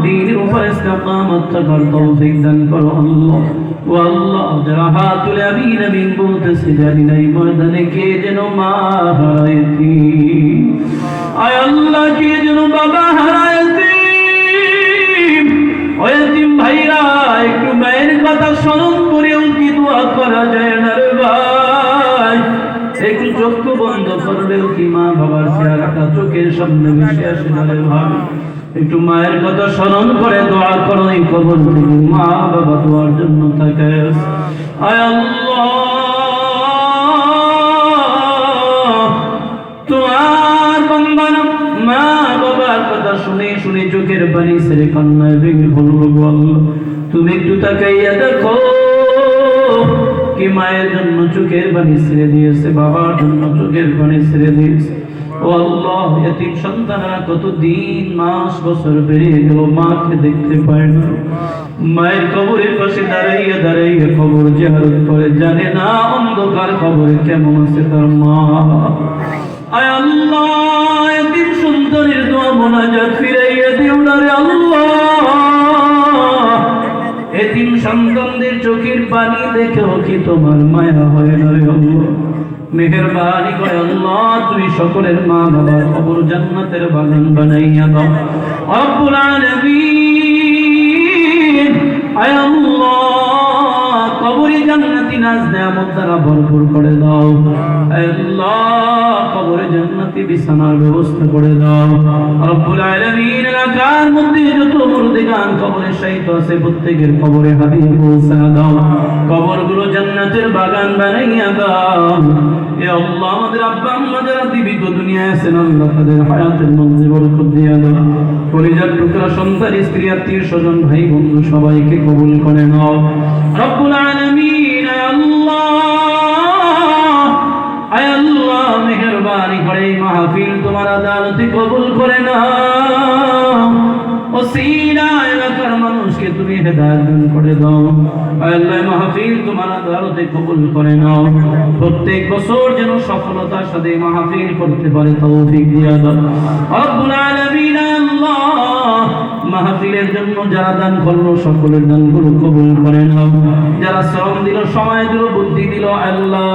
দ্বীনের উপর ইস্তিকামত থাকার তৌফিক দান করো আল্লাহ। ও আল্লাহ, যারা হাত তুলে আমিন আমিন বলতেছে, জানি না এই ময়দানে কে যেন মা হারাইতি, আয় আল্লাহ কে যেন বাবা হারাইতি। ও এতিম ভাইরা, একটু মায়ের কথা স্মরণ করেও কি দোয়া করা যায় না রে ভাই? একটু চোখ বন্ধ করলেও কি মা বাবার চেহারাটা চোখের সামনে ভেসে আসে না রে ভাই। একটু মায়ের কথা স্মরণ করে দোয়া করো, এই কবর থেকে মা বাবা দোয়ার জন্য তাকায় আছে। আয় আল্লাহ, তোমার বান্দার মা বাবার কথা শুনে শুনে চোখের পানি ছেড়ে কান্নায় ভেঙে পড়লো গো আল্লাহ। তুমি একটু তাকাইয়া দেখো, কি মায়ের জন্য চোখের পানি ছেড়ে দিয়েছে, বাবার জন্য চোখের পানি ছেড়ে দিয়েছে। ও আল্লাহ, এতিম সন্তানরা কতদিন মাস বছর বেরিয়ে গেল, মাকে দেখতে পায় না। মায়ের কবরের পাশে দাঁড়াইয়া দাঁড়াইয়া কবর জিয়ারত করে, জানে না অন্ধকার কবরে কেমন আছে তার মা। আয় আল্লাহ, এতিম সন্তানের দোয়া মোনাজাত ফিরাইয়া দিও না রে আল্লাহ। এতিম সন্তানদের চোখের পানি দেখেও কি তোমার মায়া হয় না রে আল্লাহ? মেহেরবানি করে আল্লাহ, তুমি সকলের মা বাবার কবর জান্নাতের বাগান বানাইয়া দাও রব্বুল আলামিন। আয় আল্লাহ, কবরে জান্নাতি নাজ নেয়ামত দ্বারা ভরপুর করে দাও। আয় আল্লাহ, কবরে জান্নাতি বিছানার ব্যবস্থা করে দাও রব্বুল আলামিন। এলাকার মধ্যে যত মুর্দিগান কবরে শায়িত আছে, প্রত্যেকের কবরে হাদিয়া পৌঁছা দাও, কবরগুলো জান্নাতের বাগান বানাইয়া দাও। এ আল্লাহ, আমাদের আব্বা আম্মা যারা জীবিত দুনিয়ায় আছেন, আল্লাহ তাদের হায়াতের মধ্যে বরকত দিয়া দাও। কলিজার টুকরা সন্তান, স্ত্রী, আত্মীয় স্বজন, ভাই বন্ধু সবাইকে কবুল করে নাও রব্বুল আলামিন। আয় আল্লাহ, মেহেরবানি করে এই মাহফিল তোমার আদালতে কবুল করে নাও। ওসিলা এলাকার মানুষকে তুমি হেদায়েত দান করে দাও। আয় আল্লাহ, মাহফিল তোমার আদালতে কবুল করে নাও। প্রত্যেক বছর যেন সফলতার সাথে মাহফিল করতে পারে তৌফিক দিয়া দাও রব্বুল আলামিন। আল্লাহ, মাহফিলের জন্য যারা দান করলো সকলের দানগুলো কবুল করে নাও। যারা শ্রম দিল, সময় দিল, বুদ্ধি দিল, আল্লাহ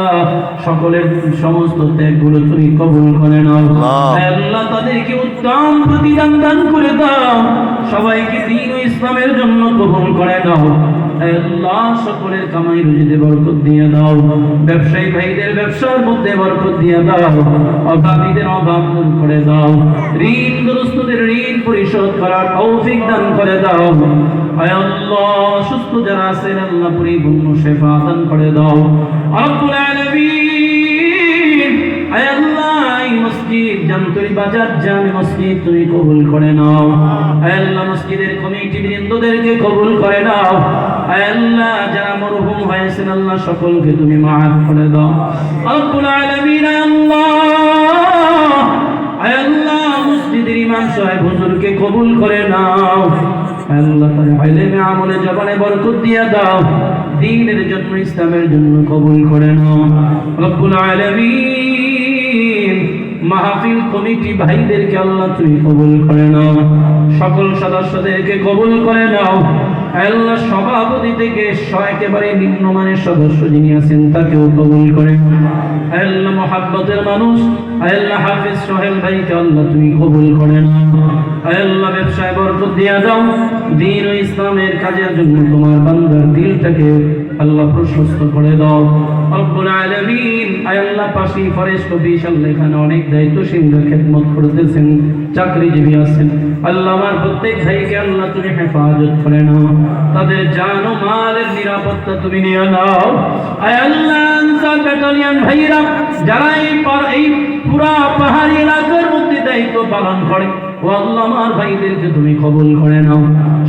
সকলের সমস্ত ত্যাগগুলো তুমি কবুল করে নাও। আল্লাহ, তাদেরকে উত্তম প্রতিদান দান করে দাও। সবাইকে দ্বীন ও ইসলামের জন্য কবুল করে নাও। আল্লাহ, সকলের কামাই রুজিতে বরকত দিয়ে দাও। ব্যবসায়ী ভাইদের ব্যবসার মধ্যে বরকত দিয়ে দাও। অভাবীদের অভাব দূর করে দাও। ঋণগ্রস্তদের ঋণ পরিশোধ করার তৌফিক দান করে দাও। আয় আল্লাহ, সুস্থ যারা আছেন আল্লাহ পরিপূর্ণ শেফা দান করে দাও রব্বুল আলামিন। আয় আল্লাহ, এই মসজিদ জামতলী বাজার জামে মসজিদ তুমি কবুল করে নাও। আয় আল্লাহ, মসজিদের কমিটি বৃন্দদেরকে কবুল করে নাও। আয় আল্লাহ, যারা মরহুম হয়েছেন আল্লাহ সকলকে তুমি মাফ করে দাও রব্বুল আলামিন। আয় আল্লাহ, মসজিদের ইমাম সাহেব হুজুরকে কবুল করে নাও। আল্লাহ, তার ইলমে আমলে জবানে বরকত দিয়ে দাও। দ্বীনের জন্য, ইসলামের জন্য কবুল করে নাও রব্বুল আলামিন। মাহফিল কমিটি ভাইদেরকে আল্লাহ তুমি কবুল করে নাও। সকল সদস্যদেরকে কবুল করে নাও। আল্লাহ, সভাপতি থেকে একেবারে নিম্নমানের সদস্য যিনি আছেন তাকেও কবুল করে। আল্লাহ, মহাব্বতের মানুষ আল্লাহ হাফেজ সোহেল ভাইকে আল্লাহ তুমি কবুল করে নাও। আল্লাহ, ব্যবসায় বরকত দিয়া দাও। দ্বীন ও ইসলামের কাজের জন্য তোমার বান্দার দিলটাকে আল্লাহ প্রশস্ত করে দাও রব্বুল আলামিন। আল্লাহ, পাশে ফরেস্ট অফিস আল্লাহ, এখানে অনেক দায়িত্বশীলরা খেদমত করতেছেন, চাকরিজীবী আছেন আল্লাহ, আমার প্রত্যেক ভাইকে আল্লাহ তুমি হেফাজত করে নাও। তাদের জান ও মালের নিরাপত্তা তুমি নিয়ে নাও। আয় আল্লাহ, আনসার ব্যাটালিয়ন ভাইরা যারা এই পুরা পাহাড়ি এলাকার মধ্যে দায়িত্ব পালন করে, ও আল্লাহ, আমার ভাইদেরকে তুমি কবুল করে নাও।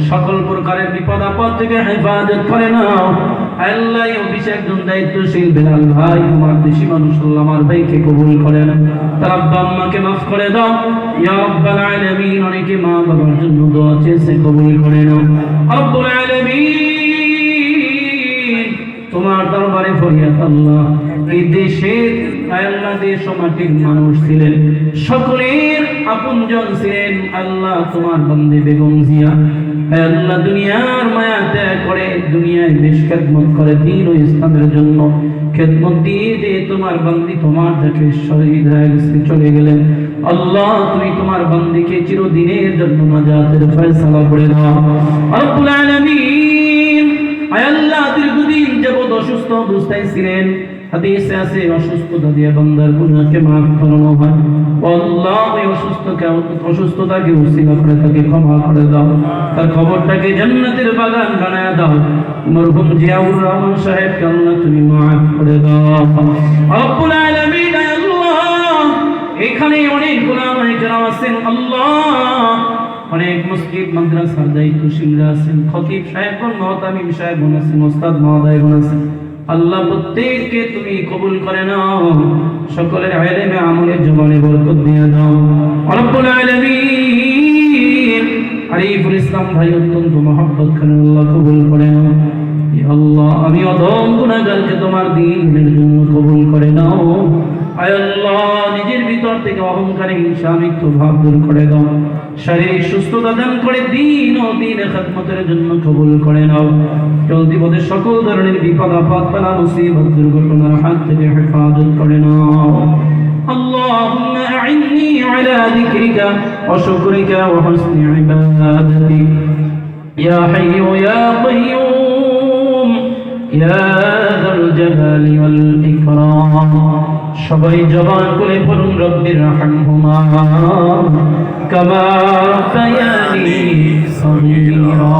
সকল প্রকারের বিপদ আপদ থেকে হেফাজত করে নাও। আল্লাহ, এই অফিসে একজন দায়িত্বশীল বেলাল ভাই, তোমার দেশি মানুষ আল্লাহ, আমার ভাইকে কবুল করে নাও। তার আব্বা আম্মাকে মাফ করে দাও ইয়া রাব্বাল আলামিন। অনেকে মা বাবার জন্য দোয়া চেয়েছে, কবুল করে নাও রব্বুল আলামিন। তোমার দরবারে ফরিয়াদ আল্লাহ, এই দেশের আল্লাহ দেশ ও মাটির মানুষ ছিলেন, সকলের আপনজন ছিলেন আল্লাহ, তোমার বান্দে বেগম জিয়া আল্লাহ দুনিয়ার মায়া ত্যাগ করে দুনিয়ায় বেশ খেদমত করে দ্বীন ও ইসলামের জন্য খেদমত দিয়ে দিয়ে তোমার বান্দি তোমার কাছে শহীদ হয়ে গেছে, চলে গেলেন। আল্লাহ, তুমি তোমার বান্দিকে চিরদিনের জন্য নাজাতের ফয়সালা করে দাও রব্বুল আলামিন। আয় আল্লাহ, দীর্ঘদিন যাবত অসুস্থ অবস্থায় ছিলেন হাদিসে আছে অসুস্থতা দিয়ে বান্দার গুনাহকে মাফ করানো হয়। আল্লাহ এই অসুস্থতাকে উসিলা করে তাকে ক্ষমা করে দাও, তার খবরটাকে জান্নাতের বাগান বানায় দাও। মরহুম জিয়াউর রহমান সাহেবকে আল্লাহ তুমি মাফ করে দাও। রব্বুল আলামিন আল্লাহ, এখানে অনেক উলামায়ে কেরাম আছেন আল্লাহ, অনেক মসজিদ মাদ্রাসার দায়িত্বশীলরা আছেন, খতিব সাহেবগণ, মুহতামিম সাহেবগণ আছেন, ওস্তাদ মহোদয়গণ আছেন। আল্লাহ প্রত্যেককে তুমি কবুল করে নাও, সকলের ইলমে আমলে জীবনে বরকত দিয়ে দাও। রব্বুল আলামিন আরিফুল ইসলাম ভাই অত্যন্ত মহব্বত করেন, আল্লাহ কবুল করে নাও। ইয়া আল্লাহ, আমি অদম গুনাহগারকে তোমার দ্বীনের জন্য কবুল করে নাও। আয় আল্লাহ, নিজের ভিতর থেকে অহংকারে হিংসা মৃত্যু ভাব দূর করে দাও, শারীরিক সুস্থতা দান করে দ্বীন ও দ্বীনের খিদমতের জন্য কবুল করে নাও। চলতি পথে সকল ধরনের বিপদ আপদ বালা মুসিবত দুর্ঘটনার হাত থেকে হেফাজত করে নাও। اللهم أعني على ذكرك وشكرك وحسن عبادتك يا حي يا قيوم يا ذا الجلال والإكرام। সবাই জবান করে বলুন রব্বির রহমহুমা কামা রাব্বায়ানি সগীরা।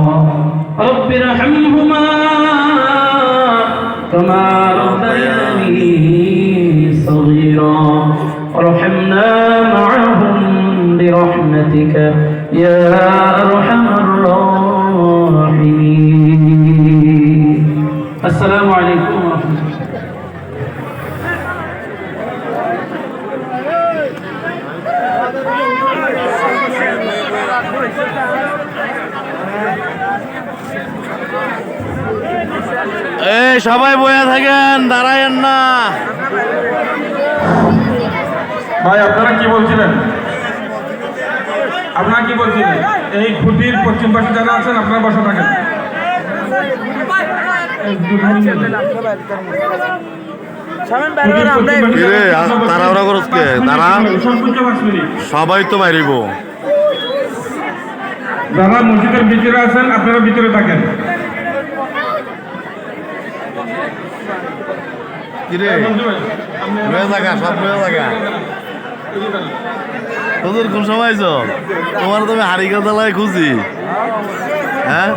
রব্বির রহমহুমা কামা রাব্বায়ানি সগীরা ওয়ারহামনা মা'আহুম বিরহমাতিকা ইয়া আরহামার রাহিমিন। আসসালামু আলাইকুম ওয়া রাহমাতুল্লাহ। এই সবাই বয়া থাকেন, দাঁড়ায়েন না। ভাই আপনারা কি বলছিলেন? আপনারা কি বলছিলেন? এই খুঁটির পশ্চিম পাশে যারা আছেন আপনারা বসে থাকেন। তাড়াহুড়া করছ কে? দাঁড়া, সবাই তো মারিব। যারা মসজিদের ভিতরে আছেন আপনারা ভিতরে থাকেন। কিরে সব তোদের কোন সময় তোমার তুমি হারিকা জ্বালায় খুঁজি। হ্যাঁ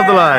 আব্দুল্লাহ